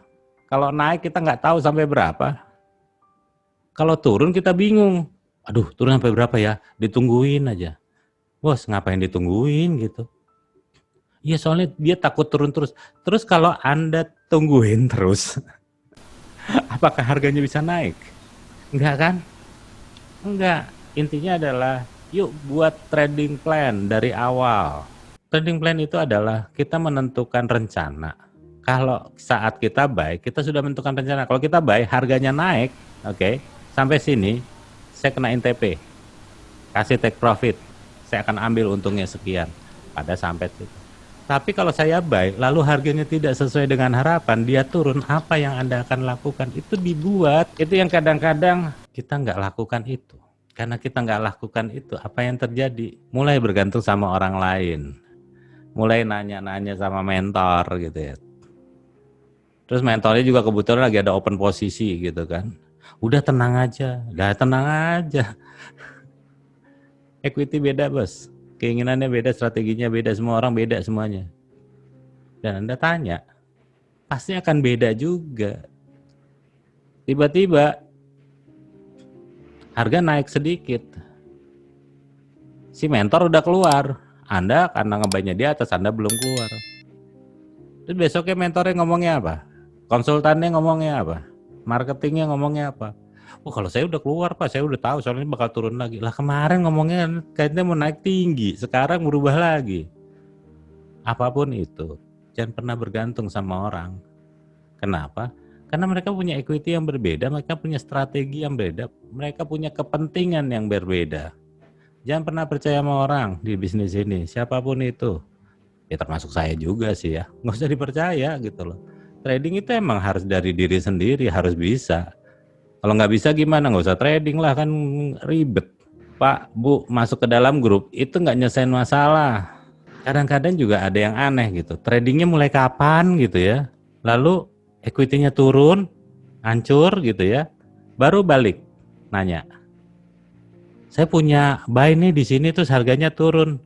Speaker 1: Kalau naik kita nggak tahu sampai berapa. Kalau turun kita bingung. Aduh, turun sampai berapa ya? Ditungguin aja. Bos, ngapain ditungguin gitu? Iya, soalnya dia takut turun terus. Terus kalau Anda tungguin terus, apakah harganya bisa naik? Enggak kan? Enggak. Intinya adalah yuk buat trading plan dari awal. Trading plan itu adalah kita menentukan rencana. Kalau saat kita buy, kita sudah menentukan rencana. Kalau kita buy, harganya naik, oke, sampai sini, saya kenain TP, kasih take profit, saya akan ambil untungnya sekian, pada sampai situ. Tapi kalau saya buy, lalu harganya tidak sesuai dengan harapan, dia turun, apa yang Anda akan lakukan? Itu dibuat, itu yang kadang-kadang kita nggak lakukan itu. Karena kita nggak lakukan itu, apa yang terjadi? Mulai bergantung sama orang lain. Mulai nanya-nanya sama mentor gitu ya. Terus mentornya juga kebetulan lagi ada open posisi gitu kan. Udah tenang aja. Equity beda bos. Keinginannya beda, strateginya beda, semua orang beda semuanya. Dan Anda tanya, pasti akan beda juga. Tiba-tiba harga naik sedikit. Si mentor udah keluar. Anda karena ngebaynya di atas, Anda belum keluar. Terus besoknya mentornya ngomongnya apa? Konsultannya ngomongnya apa? Marketingnya ngomongnya apa? Oh kalau saya udah keluar Pak, saya udah tahu soalnya bakal turun lagi. Lah kemarin ngomongnya kayaknya mau naik tinggi, sekarang berubah lagi. Apapun itu, jangan pernah bergantung sama orang. Kenapa? Karena mereka punya equity yang berbeda, mereka punya strategi yang berbeda, mereka punya kepentingan yang berbeda. Jangan pernah percaya sama orang di bisnis ini, siapapun itu. Ya termasuk saya juga sih ya, nggak usah dipercaya gitu loh. Trading itu emang harus dari diri sendiri, harus bisa. Kalau nggak bisa gimana, nggak usah trading lah, kan ribet. Pak, Bu, masuk ke dalam grup, itu nggak nyelesain masalah. Kadang-kadang juga ada yang aneh gitu, tradingnya mulai kapan gitu ya. Lalu equity-nya turun, hancur gitu ya, baru balik nanya. Saya punya buy nih di sini terus harganya turun.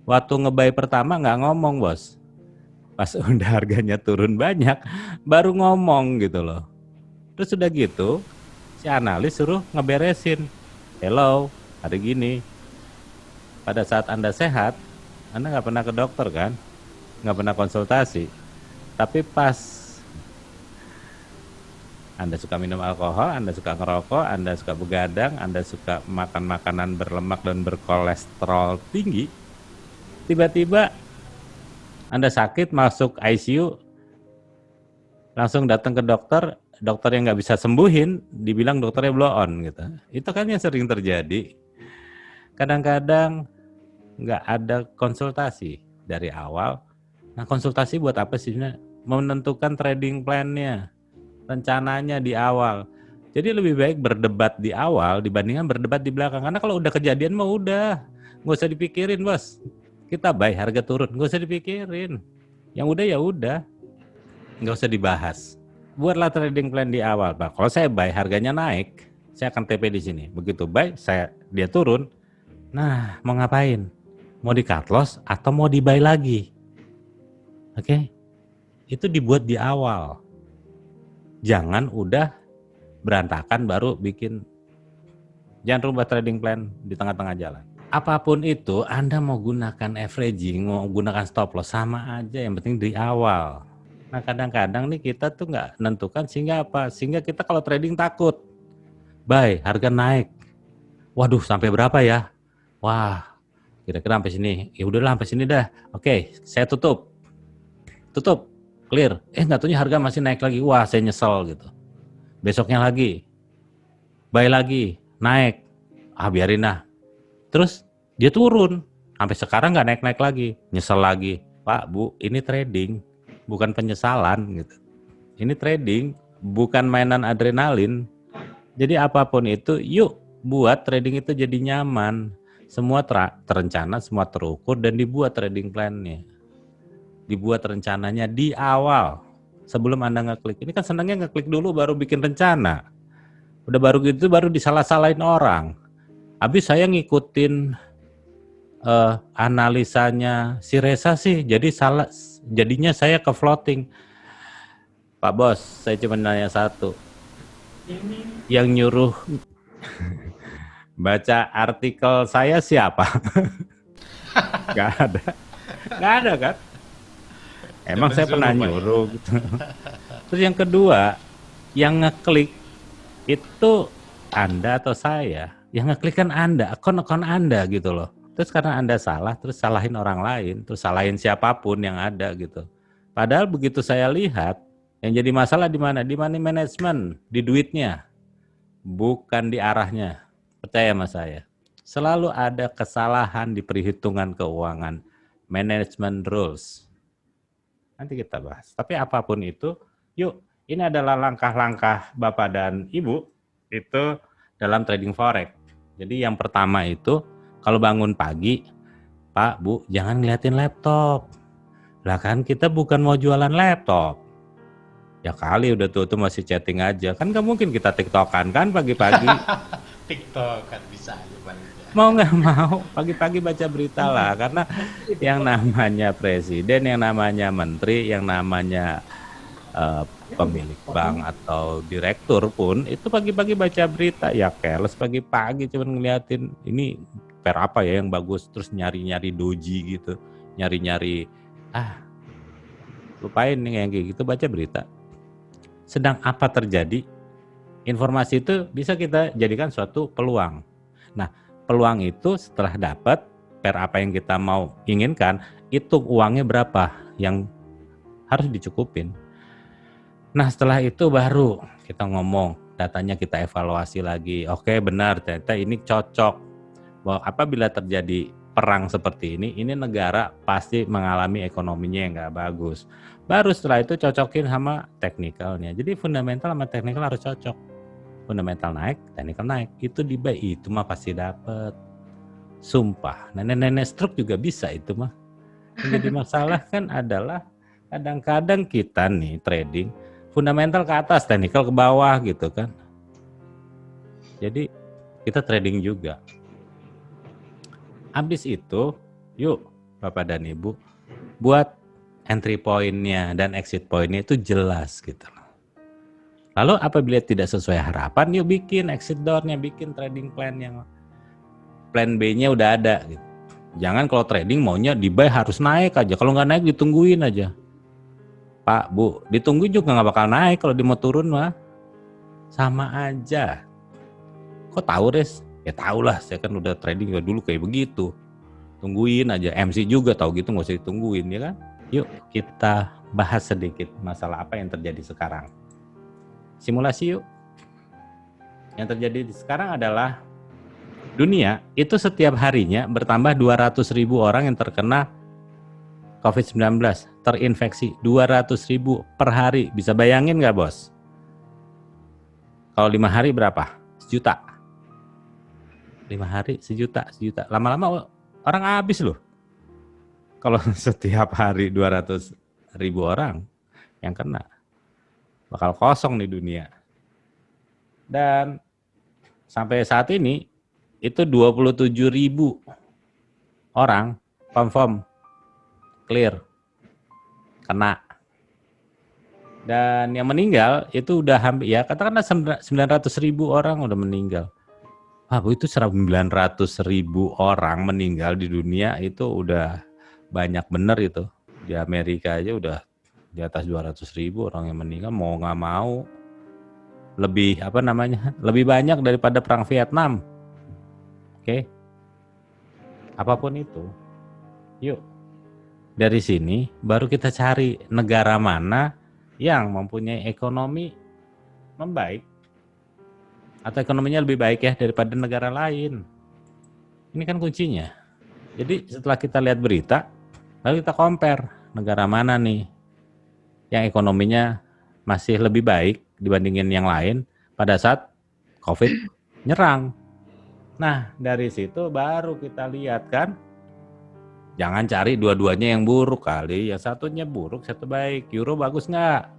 Speaker 1: Waktu ngebuy pertama nggak ngomong bos. Pas udah harganya turun banyak, baru ngomong gitu loh. Terus udah gitu, si analis suruh ngeberesin. Hello, hari gini. Pada saat Anda sehat, Anda nggak pernah ke dokter kan? Nggak pernah konsultasi. Tapi pas Anda suka minum alkohol, Anda suka ngerokok, Anda suka begadang, Anda suka makan makanan berlemak dan berkolesterol tinggi, tiba-tiba Anda sakit masuk ICU, langsung datang ke dokter, dokter yang nggak bisa sembuhin, dibilang dokternya blow on gitu. Itu kan yang sering terjadi. Kadang-kadang nggak ada konsultasi dari awal. Nah konsultasi buat apa sih? Menentukan trading plan-nya, rencananya di awal. Jadi lebih baik berdebat di awal dibandingkan berdebat di belakang. Karena kalau udah kejadian mah udah, nggak usah dipikirin bos. Kita buy harga turun, nggak usah dipikirin. Yang udah ya udah, nggak usah dibahas. buatlah trading plan di awal, Pak. Kalau saya buy harganya naik, saya akan TP di sini. Begitu buy, dia turun. Nah, mau ngapain? Mau di cut loss atau mau di buy lagi? Oke? Itu dibuat di awal. Jangan udah berantakan baru bikin. Jangan rubah trading plan di tengah-tengah jalan. Apapun itu, Anda mau gunakan averaging, mau gunakan stop loss, sama aja. Yang penting di awal. Nah, kadang-kadang nih kita tuh nggak nentukan sehingga apa? Sehingga kita kalau trading takut. Buy, harga naik. Waduh, sampai berapa ya? Wah, kira-kira sampai sini. Ya udahlah, sampai sini dah. Oke, saya tutup. Tutup, clear. Nggak taunya harga masih naik lagi. Wah, saya nyesel gitu. Besoknya lagi, buy lagi, naik. Biarin lah. Terus dia turun. Sampai sekarang nggak naik-naik lagi. Nyesel lagi. Pak, Bu, ini trading. Bukan penyesalan gitu. Ini trading, bukan mainan adrenalin. Jadi apapun itu, yuk buat trading itu jadi nyaman. Semua terencana, semua terukur dan dibuat trading plan-nya. Dibuat rencananya di awal. Sebelum Anda ngeklik. Ini kan senangnya ngeklik dulu baru bikin rencana. Udah baru gitu baru disalah-salahin orang. Habis saya ngikutin analisanya si Reza sih, jadi jadinya saya ke floating. Pak Bos, saya cuma nanya satu. Yang nyuruh baca artikel saya siapa? Gak ada kan? Emang saya pernah nyuruh gitu. Terus yang kedua, yang ngeklik itu Anda atau saya? Yang ngeklik kan Anda, akun Anda gitu loh. Terus karena Anda salah, terus salahin orang lain, terus salahin siapapun yang ada gitu. Padahal begitu saya lihat, yang jadi masalah di mana? Di money management, di duitnya, bukan di arahnya. Percaya sama saya. Selalu ada kesalahan di perhitungan keuangan, management rules. Nanti kita bahas. Tapi apapun itu, yuk, ini adalah langkah-langkah Bapak dan Ibu itu dalam trading forex. Jadi yang pertama itu, kalau bangun pagi, Pak, Bu, jangan ngeliatin laptop. Lah kan kita bukan mau jualan laptop. Ya kali udah tuh masih chatting aja. Kan gak mungkin kita tiktokan kan pagi-pagi.
Speaker 3: Tiktokan bisa aja paling.
Speaker 1: Mau nggak mau pagi-pagi baca berita lah, karena yang namanya presiden, yang namanya menteri, yang namanya pemilik bank atau direktur pun itu pagi-pagi baca berita. Ya keles pagi-pagi cuma ngeliatin ini pair apa ya yang bagus, terus nyari-nyari doji gitu, nyari-nyari lupain nih yang kayak gitu, baca berita. Sedang apa terjadi, informasi itu bisa kita jadikan suatu peluang. Nah, peluang itu setelah dapat pair apa yang kita mau inginkan, itu uangnya berapa yang harus dicukupin. Nah, setelah itu baru kita ngomong, datanya kita evaluasi lagi. Oke, benar, ternyata ini cocok. Bahwa apabila terjadi perang seperti ini negara pasti mengalami ekonominya yang nggak bagus. Baru setelah itu cocokin sama teknikalnya. Jadi fundamental sama teknikal harus cocok. Fundamental naik, teknikal naik. Itu di buy, itu mah pasti dapet. Sumpah, nenek-nenek stroke juga bisa itu mah. Yang jadi masalah kan adalah kadang-kadang kita nih trading, fundamental ke atas, teknikal ke bawah gitu kan. Jadi kita trading juga. Habis itu, yuk Bapak dan Ibu, buat entry point-nya dan exit point-nya itu jelas gitu. Lalu apabila tidak sesuai harapan, yuk bikin exit door-nya, bikin trading plan yang plan B-nya udah ada gitu. Jangan kalau trading maunya di buy harus naik aja, kalau nggak naik ditungguin aja. Pak, Bu, ditungguin juga nggak bakal naik, kalau dia mau turun mah sama aja. Kok tahu, Res? Ya tahu lah, saya kan udah trading dulu kayak begitu. Tungguin aja, MC juga tahu gitu, nggak usah ditungguin ya kan. Yuk kita bahas sedikit masalah apa yang terjadi sekarang. Simulasi yuk. Yang terjadi sekarang adalah dunia itu setiap harinya bertambah 200.000 orang yang terkena COVID-19, terinfeksi 200.000 per hari. Bisa bayangin nggak, Bos? Kalau 5 hari berapa? 1 juta. 5 hari 1 juta. Lama-lama orang habis loh. Kalau setiap hari 200.000 orang yang kena. bakal kosong di dunia. Dan sampai saat ini itu 27.000 orang confirm clear kena. Dan yang meninggal itu udah hampir, ya katakanlah 900.000 orang udah meninggal. Wah, itu 900.000 orang meninggal di dunia itu udah banyak bener itu. Di Amerika aja udah di atas 200.000 orang yang meninggal, mau nggak mau. Lebih lebih banyak daripada perang Vietnam. Oke. Apapun itu. Yuk. Dari sini baru kita cari negara mana yang mempunyai ekonomi membaik atau ekonominya lebih baik ya daripada negara lain. Ini kan kuncinya. Jadi setelah kita lihat berita, lalu kita compare negara mana nih yang ekonominya masih lebih baik dibandingin yang lain pada saat COVID nyerang. Nah, dari situ baru kita lihat kan, jangan cari dua-duanya yang buruk kali, yang satunya buruk, satu baik. Euro bagus nggak?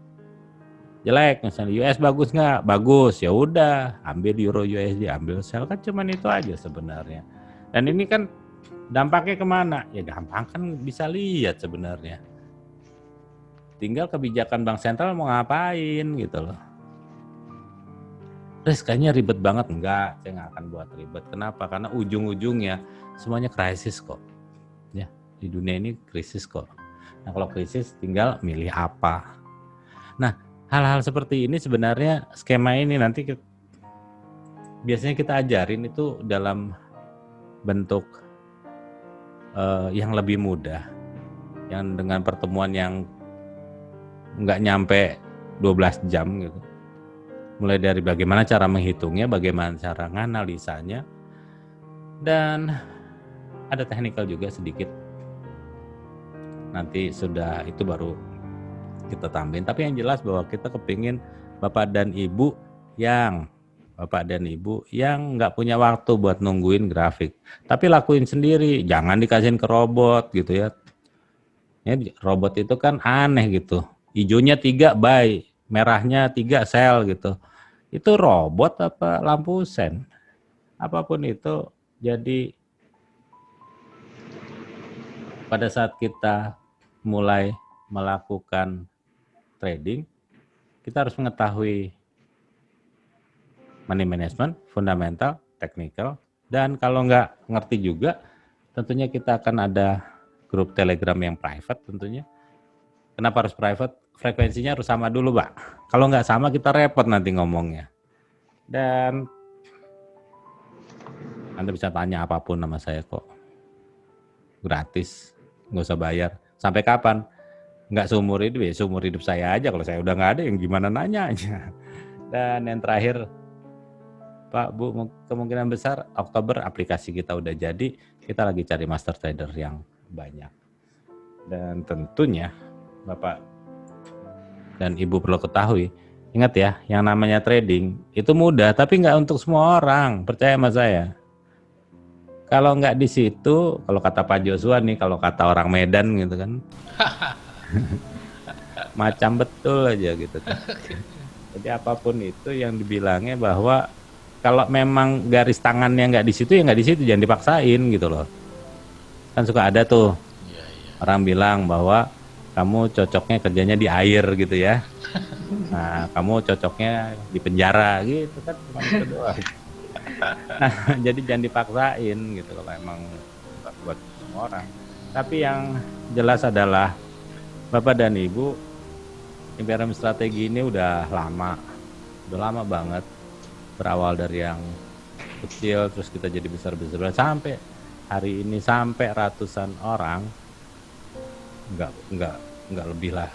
Speaker 1: Jelek. Misalnya US bagus nggak? Bagus. Ya udah, ambil Euro USD, ambil sell, kan cuman itu aja sebenarnya. Dan ini kan dampaknya kemana? Ya gampang kan bisa lihat sebenarnya. Tinggal kebijakan bank sentral mau ngapain gitu loh. Terus kayaknya ribet banget. Enggak, saya nggak akan buat ribet. Kenapa? Karena ujung-ujungnya semuanya krisis kok. Ya, di dunia ini krisis kok. Nah, kalau krisis tinggal milih apa. Nah, hal-hal seperti ini sebenarnya skema ini nanti biasanya kita ajarin itu dalam bentuk yang lebih mudah. Yang dengan pertemuan yang nggak nyampe 12 jam gitu. Mulai dari bagaimana cara menghitungnya, bagaimana cara nganalisanya, dan ada technical juga sedikit. Nanti sudah itu baru kita tambahin. Tapi yang jelas bahwa kita kepingin Bapak dan Ibu yang nggak punya waktu buat nungguin grafik, tapi lakuin sendiri, jangan dikasihin ke robot gitu ya. Robot itu kan aneh gitu. Hijaunya 3 buy, merahnya 3 sell gitu. Itu robot apa lampu sen? Apapun itu. Jadi pada saat kita mulai melakukan trading, kita harus mengetahui money management, fundamental, technical, dan kalau nggak ngerti juga, tentunya kita akan ada grup Telegram yang private tentunya. Kenapa harus private? Frekuensinya harus sama dulu, Pak. Kalau nggak sama kita repot nanti ngomongnya. Dan Anda bisa tanya apapun sama saya kok. Gratis, nggak usah bayar. Sampai kapan? Nggak seumur hidup ya, seumur hidup saya aja. Kalau saya udah nggak ada, yang gimana nanya aja. Dan yang terakhir, Pak, Bu, kemungkinan besar Oktober aplikasi kita udah jadi. Kita lagi cari master trader yang banyak. Dan tentunya, Bapak dan Ibu perlu ketahui, ingat ya, yang namanya trading itu mudah, tapi nggak untuk semua orang. Percaya sama saya. Kalau nggak di situ, kalau kata Pak Joshua nih, kalau kata orang Medan gitu kan, macam betul aja gitu kan. Jadi apapun itu yang dibilangnya bahwa kalau memang garis tangannya nggak di situ, ya nggak di situ, jangan dipaksain gitu loh. Kan suka ada tuh orang bilang bahwa kamu cocoknya kerjanya di air gitu ya. Nah, kamu cocoknya di penjara gitu kan, cuma itu doang. Nah, jadi jangan dipaksain gitu kalau emang buat semua orang. Tapi yang jelas adalah Bapak dan Ibu, Imperium Strategi ini udah lama banget. Berawal dari yang kecil, terus kita jadi besar-besar sampai hari ini, sampai ratusan orang, enggak lebih lah,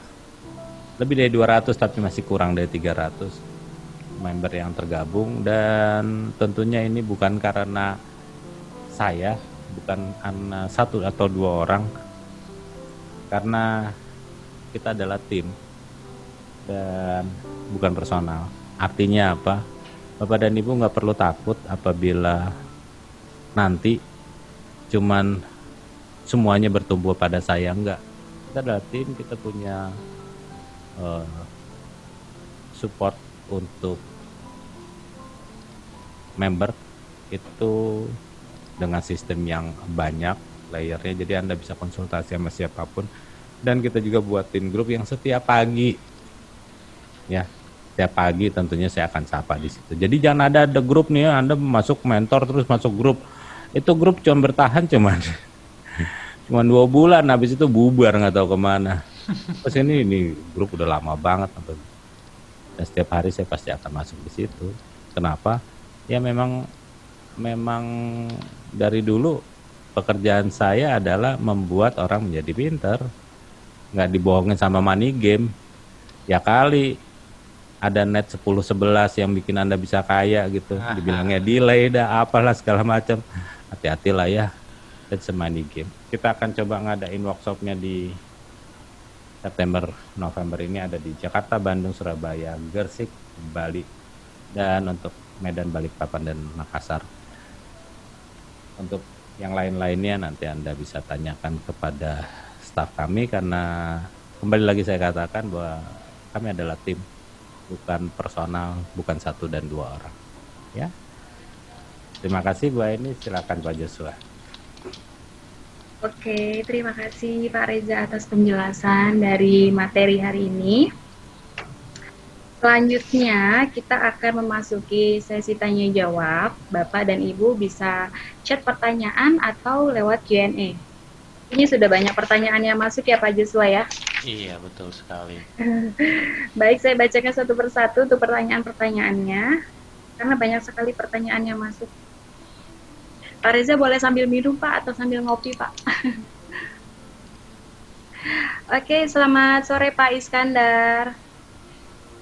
Speaker 1: lebih dari 200 tapi masih kurang dari 300 member yang tergabung. Dan tentunya ini bukan karena saya, bukan karena 1 atau 2 orang, karena kita adalah tim dan bukan personal. Artinya apa? Bapak dan Ibu nggak perlu takut apabila nanti cuman semuanya bertumbuh pada saya. Enggak. Kita adalah tim, kita punya support untuk member itu dengan sistem yang banyak layernya, jadi Anda bisa konsultasi sama siapapun. Dan kita juga buatin grup yang setiap pagi, ya setiap pagi tentunya saya akan sapa di situ. Jadi jangan ada grup nih ya, Anda masuk mentor terus masuk grup, itu grup cuma bertahan cuman 2 bulan, habis itu bubar nggak tahu kemana. Terus ini grup udah lama banget, dan setiap hari saya pasti akan masuk di situ. Kenapa? Ya memang dari dulu pekerjaan saya adalah membuat orang menjadi pintar, nggak dibohongin sama money game. Ya kali ada net 10-11 yang bikin Anda bisa kaya gitu, dibilangnya delay dah apalah segala macam. Hati-hatilah ya, that's a money game. Kita akan coba ngadain workshopnya di September November ini, ada di Jakarta, Bandung, Surabaya, Gersik, Bali, dan untuk Medan, Balikpapan, dan Makassar. Untuk yang lain-lainnya nanti Anda bisa tanyakan kepada staf kami, karena kembali lagi saya katakan bahwa kami adalah tim, bukan personal, bukan 1 dan 2 orang. Ya, terima kasih Bu Aini, silakan Pak Joshua.
Speaker 2: Oke, terima kasih Pak Reza atas penjelasan dari materi hari ini. Selanjutnya kita akan memasuki sesi tanya jawab. Bapak dan Ibu bisa chat pertanyaan atau lewat Q&A. Ini sudah banyak pertanyaan yang masuk ya Pak Joshua ya?
Speaker 3: Iya, betul sekali.
Speaker 2: Baik, saya bacakan satu persatu untuk pertanyaan-pertanyaannya, karena banyak sekali pertanyaan yang masuk. Pak Reza boleh sambil minum Pak, atau sambil ngopi Pak? Oke, selamat sore Pak Iskandar.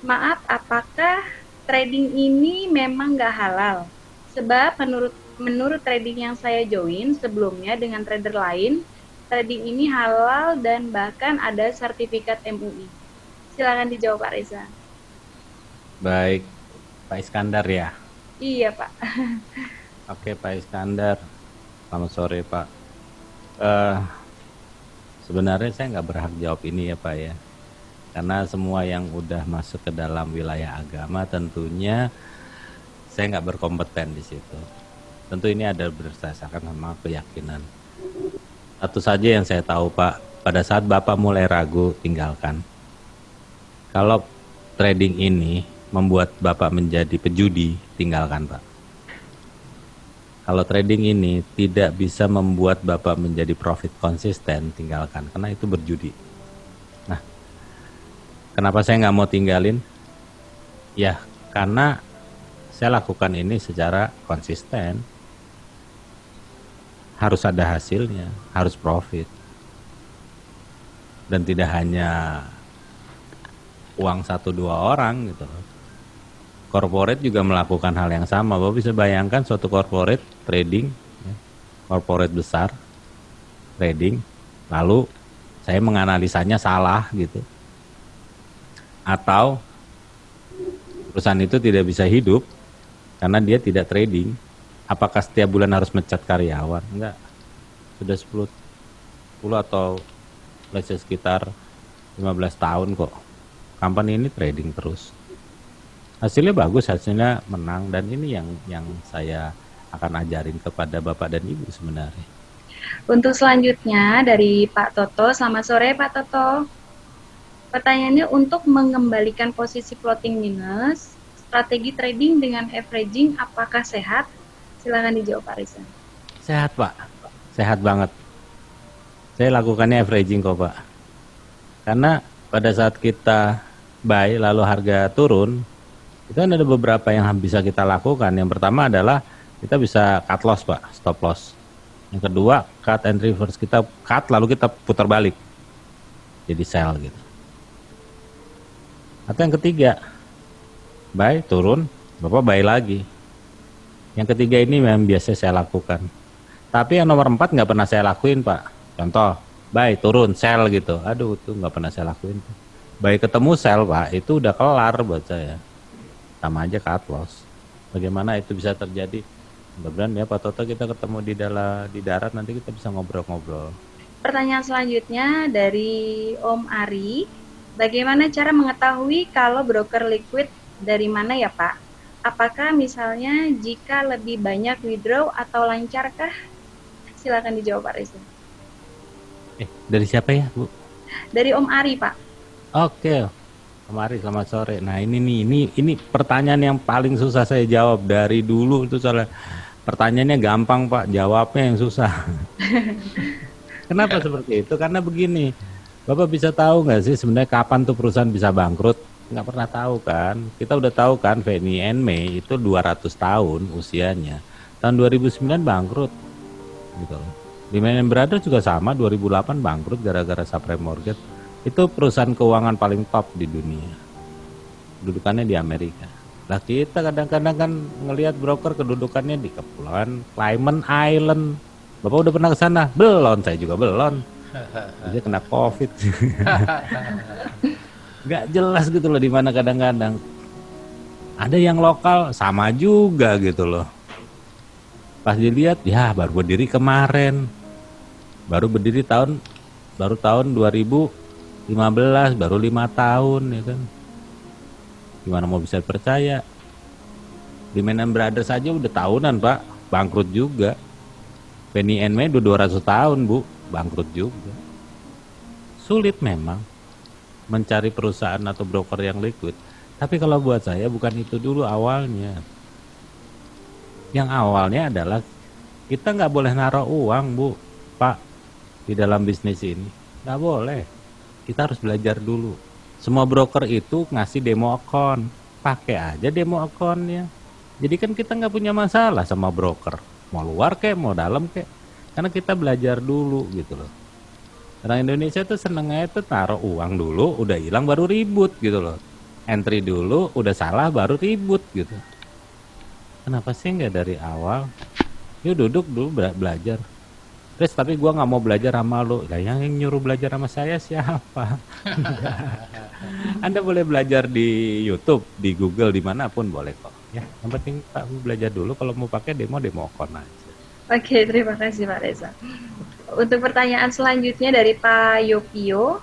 Speaker 2: Maaf, apakah trading ini memang nggak halal? Sebab menurut trading yang saya join sebelumnya dengan trader lain, trading ini halal dan bahkan ada sertifikat MUI. Silakan dijawab Pak Reza.
Speaker 1: Baik, Pak Iskandar ya.
Speaker 2: Iya Pak.
Speaker 1: Oke Pak Iskandar, selamat sore Pak. Sebenarnya saya nggak berhak jawab ini ya Pak ya, karena semua yang udah masuk ke dalam wilayah agama tentunya saya nggak berkompeten di situ. Tentu ini ada berdasarkan sama keyakinan. Satu saja yang saya tahu Pak, pada saat Bapak mulai ragu, tinggalkan. Kalau trading ini membuat Bapak menjadi pejudi, tinggalkan Pak. Kalau trading ini tidak bisa membuat Bapak menjadi profit konsisten, tinggalkan, karena itu berjudi. Nah, kenapa saya nggak mau tinggalin? Ya, karena saya lakukan ini secara konsisten. Harus ada hasilnya, harus profit. Dan tidak hanya uang 1-2 orang gitu. Corporate juga melakukan hal yang sama. Bapak bisa bayangkan suatu corporate trading, ya, corporate besar trading, lalu saya menganalisanya salah gitu, atau perusahaan itu tidak bisa hidup karena dia tidak trading. Apakah setiap bulan harus mencat karyawan? Enggak. Sudah 10 atau let's say sekitar 15 tahun kok company ini trading terus. Hasilnya bagus, hasilnya menang, dan ini yang saya akan ajarin kepada Bapak dan Ibu sebenarnya.
Speaker 2: Untuk selanjutnya dari Pak Toto. Selamat sore Pak Toto. Pertanyaannya, untuk mengembalikan posisi floating minus, strategi trading dengan averaging apakah sehat? Silakan dijawab Pak Reza.
Speaker 1: Sehat Pak, sehat banget. Saya lakukannya averaging kok Pak. Karena pada saat kita buy lalu harga turun, itu ada beberapa yang bisa kita lakukan. Yang pertama adalah kita bisa cut loss Pak, stop loss. Yang kedua, cut and reverse, kita cut lalu kita putar balik jadi sell gitu. Atau yang ketiga, buy turun, Bapak buy lagi. Yang ketiga ini memang biasa saya lakukan. Tapi yang nomor 4 nggak pernah saya lakuin Pak. Contoh, buy turun, sell gitu. Aduh, itu nggak pernah saya lakuin. Buy ketemu sell Pak, itu udah kelar buat saya. Sama aja cut loss. Bagaimana itu bisa terjadi? Mudah-mudahan ya Pak Toto kita ketemu di darat, nanti kita bisa ngobrol-ngobrol.
Speaker 2: Pertanyaan selanjutnya dari Om Ari. Bagaimana cara mengetahui kalau broker liquid dari mana ya Pak? Apakah misalnya jika lebih banyak withdraw atau lancarkah? Silakan dijawab Pak Reza.
Speaker 1: Dari siapa ya, Bu?
Speaker 2: Dari Om Ari Pak.
Speaker 1: Oke, kemarin selamat sore. Nah ini nih, ini pertanyaan yang paling susah saya jawab dari dulu itu soalnya pertanyaannya gampang Pak, jawabnya yang susah. Kenapa seperti itu? Karena begini, Bapak bisa tahu nggak sih sebenarnya kapan tuh perusahaan bisa bangkrut? Nggak pernah tahu kan? Kita udah tahu kan Fannie and Mae itu 200 tahun usianya. Tahun 2009 bangkrut gitu loh. Lehman Brothers juga sama, 2008 bangkrut gara-gara subprime mortgage. Itu perusahaan keuangan paling top di dunia. Kedudukannya di Amerika. Lah kita kadang-kadang kan ngelihat broker kedudukannya di Kepulauan Cayman Island. Bapak udah pernah ke sana? Belum, saya juga belum. Dia kena COVID. Gak jelas gitu loh di mana kadang-kadang. Ada yang lokal sama juga gitu loh. Pas dilihat ya baru berdiri kemarin. Baru tahun 2015, baru 5 tahun ya kan. Gimana mau bisa percaya? Lehman Brothers saja udah tahunan Pak, bangkrut juga. Fannie and Mae udah 200 tahun Bu, bangkrut juga. Sulit memang mencari perusahaan atau broker yang liquid. Tapi kalau buat saya bukan itu dulu awalnya. Yang awalnya adalah kita nggak boleh naruh uang Bu, Pak, di dalam bisnis ini. Nggak boleh. Kita harus belajar dulu. Semua broker itu ngasih demo account. Pakai aja demo accountnya. Jadi kan kita nggak punya masalah sama broker. Mau luar kek, mau dalam kek. Karena kita belajar dulu gitu loh. Orang Indonesia tuh senengnya itu taruh uang dulu, udah hilang baru ribut gitu loh. Entry dulu, udah salah baru ribut gitu. Kenapa sih nggak dari awal? Yuk duduk dulu belajar. Terus tapi gua nggak mau belajar sama lu. Lah yang nyuruh belajar sama saya siapa? Anda boleh belajar di YouTube, di Google, dimanapun boleh kok. Ya, yang penting Pak belajar dulu. Kalau mau pakai demo account aja.
Speaker 2: Oke, terima kasih Pak Reza. Untuk pertanyaan selanjutnya dari Pak Yopio,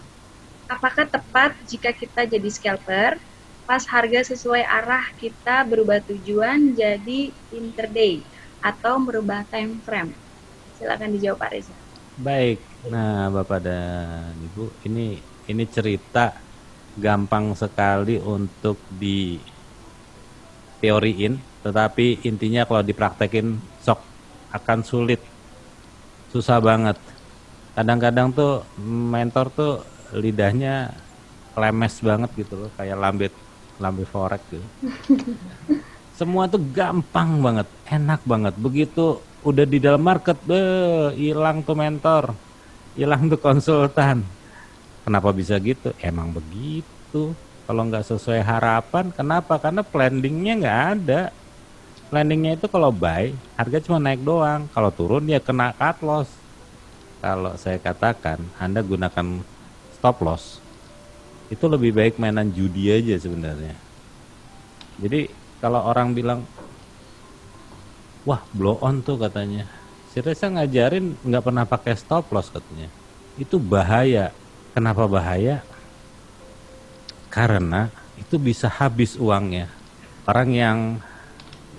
Speaker 2: apakah tepat jika kita jadi scalper, pas harga sesuai arah kita berubah tujuan jadi intraday atau merubah time frame? Silakan dijawab Pak Reza.
Speaker 1: Baik, nah Bapak dan Ibu, ini cerita gampang sekali untuk diteoriin, tetapi intinya kalau dipraktekin sok akan sulit, susah banget. Kadang-kadang tuh mentor tuh lidahnya lemes banget gitu loh, kayak lambe forek gitu. Semua tuh gampang banget, enak banget. Begitu udah di dalam market, hilang tuh mentor, hilang tuh konsultan. Kenapa bisa gitu? Emang begitu. Kalau nggak sesuai harapan, kenapa? Karena planningnya nggak ada. Planningnya itu kalau buy, harga cuma naik doang. Kalau turun ya kena cut loss. Kalau saya katakan, Anda gunakan stop loss. Itu lebih baik mainan judi aja sebenarnya. Jadi kalau orang bilang, wah blow on tuh katanya. Si Reza ngajarin nggak pernah pakai stop loss katanya. Itu bahaya. Kenapa bahaya? Karena itu bisa habis uangnya. Orang yang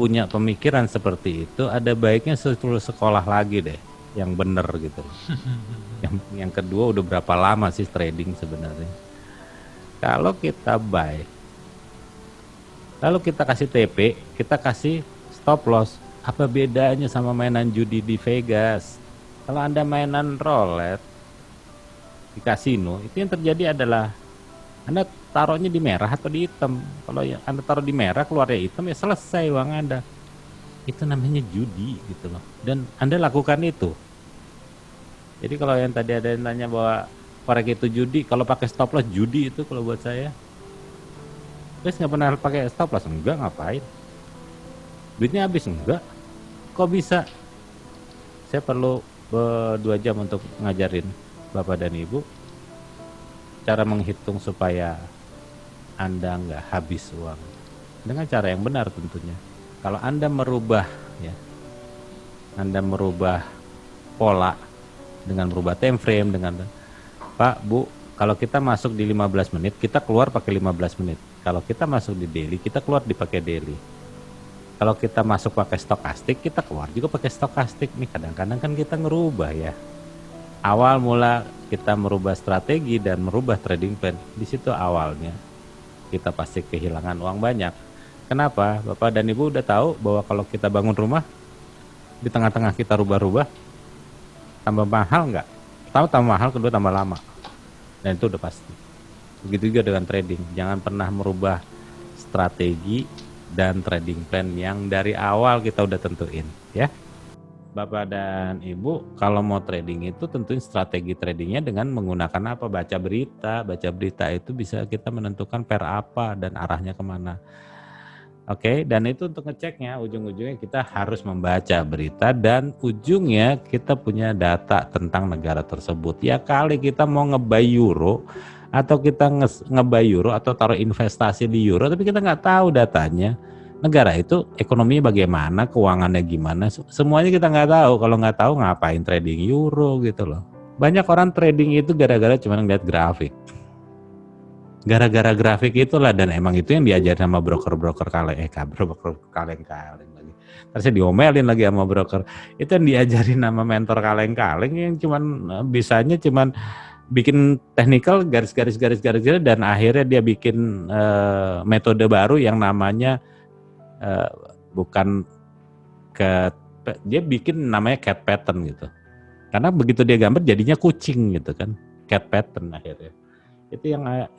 Speaker 1: punya pemikiran seperti itu ada baiknya sekolah lagi deh, yang bener gitu. Yang kedua udah berapa lama sih trading sebenarnya? Kalau kita buy, lalu kita kasih TP, kita kasih stop loss, apa bedanya sama mainan judi di Vegas? Kalau Anda mainan roulette di kasino, itu yang terjadi adalah Anda taruhnya di merah atau di hitam. Kalau Anda taruh di merah keluarnya hitam, ya selesai uang Anda. Itu namanya judi gitu loh. Dan Anda lakukan itu. Jadi kalau yang tadi ada yang tanya bahwa forex itu judi, kalau pakai stop loss judi itu kalau buat saya. Terus nggak pernah pakai stop loss? Enggak, ngapain? Duitnya habis? Enggak. Kok bisa? Saya perlu 2 jam untuk ngajarin Bapak dan Ibu cara menghitung supaya Anda nggak habis uang dengan cara yang benar tentunya. Kalau Anda merubah pola dengan merubah time frame, dengan Pak Bu, Kalau kita masuk di 15 menit, kita keluar pakai 15 menit. Kalau kita masuk di daily, kita keluar dipakai daily. Kalau kita masuk pakai stokastik, kita keluar juga pakai stokastik. Nih kadang-kadang kan kita ngerubah ya. Awal mula kita merubah strategi dan merubah trading plan. Di situ awalnya kita pasti kehilangan uang banyak. Kenapa? Bapak dan Ibu udah tahu bahwa kalau kita bangun rumah, di tengah-tengah kita rubah-rubah, tambah mahal nggak? Tambah mahal, kedua tambah lama. Dan itu udah pasti. Begitu juga dengan trading. Jangan pernah merubah strategi dan trading plan yang dari awal kita udah tentuin, ya. Bapak dan Ibu, kalau mau trading itu tentuin strategi tradingnya dengan menggunakan apa? Baca berita. Baca berita itu bisa kita menentukan pair apa dan arahnya kemana. Oke, dan itu untuk ngeceknya, ujung-ujungnya kita harus membaca berita dan ujungnya kita punya data tentang negara tersebut. Ya kali kita mau nge-buy euro atau kita nge-buy euro atau taruh investasi di euro, tapi kita nggak tahu datanya. Negara itu ekonominya bagaimana, keuangannya gimana, semuanya kita nggak tahu. Kalau nggak tahu ngapain trading euro gitu loh. Banyak orang trading itu gara-gara cuma ngeliat grafik. Gara-gara grafik itulah, dan emang itu yang diajarin sama broker-broker kaleng-kaleng lagi. Terus diomelin lagi sama broker. Itu yang diajarin sama mentor kaleng-kaleng yang cuman bisanya cuman bikin technical garis-garis dan akhirnya dia bikin metode baru yang namanya dia bikin namanya cat pattern gitu. Karena begitu dia gambar jadinya kucing gitu kan. Cat pattern akhirnya. Itu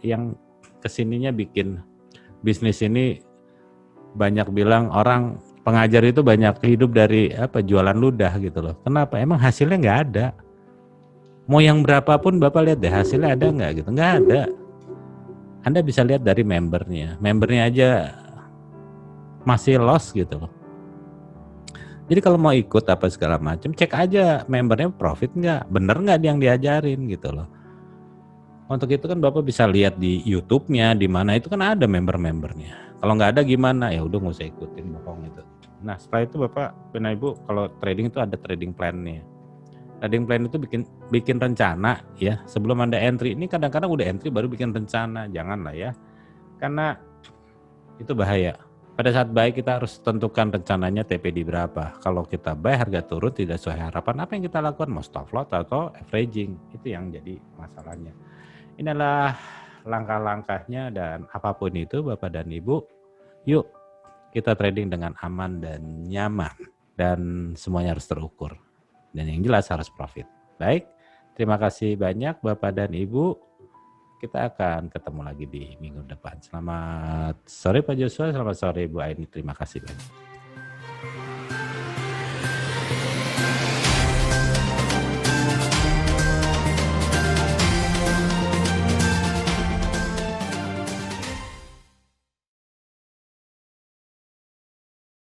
Speaker 1: yang kesininya bikin bisnis ini banyak bilang orang pengajar itu banyak hidup dari jualan ludah gitu loh. Kenapa? Emang hasilnya nggak ada. Mau yang berapapun Bapak lihat deh hasilnya ada nggak gitu? Nggak ada. Anda bisa lihat dari membernya aja masih loss gitu loh. Jadi kalau mau ikut apa segala macam, cek aja membernya profit nggak, bener nggak yang diajarin gitu loh. Untuk itu kan Bapak bisa lihat di YouTube-nya, di mana itu kan ada member-membernya. Kalau nggak ada gimana? Ya udah nggak usah ikutin bohong itu. Nah setelah itu Bapak dan Ibu kalau trading itu ada trading plan-nya. Trading plan itu bikin rencana ya. Sebelum Anda entry, ini kadang-kadang udah entry baru bikin rencana, janganlah ya. Karena itu bahaya. Pada saat buy kita harus tentukan rencananya TPD berapa. Kalau kita buy harga turun tidak sesuai harapan, apa yang kita lakukan? Mau stop loss atau averaging? Itu yang jadi masalahnya. Inilah langkah-langkahnya dan apapun itu Bapak dan Ibu, yuk kita trading dengan aman dan nyaman dan semuanya harus terukur dan yang jelas harus profit. Baik, terima kasih banyak Bapak dan Ibu. Kita akan ketemu lagi di minggu depan. Selamat sore Pak Joshua, selamat sore Bu Aini. Terima kasih banyak.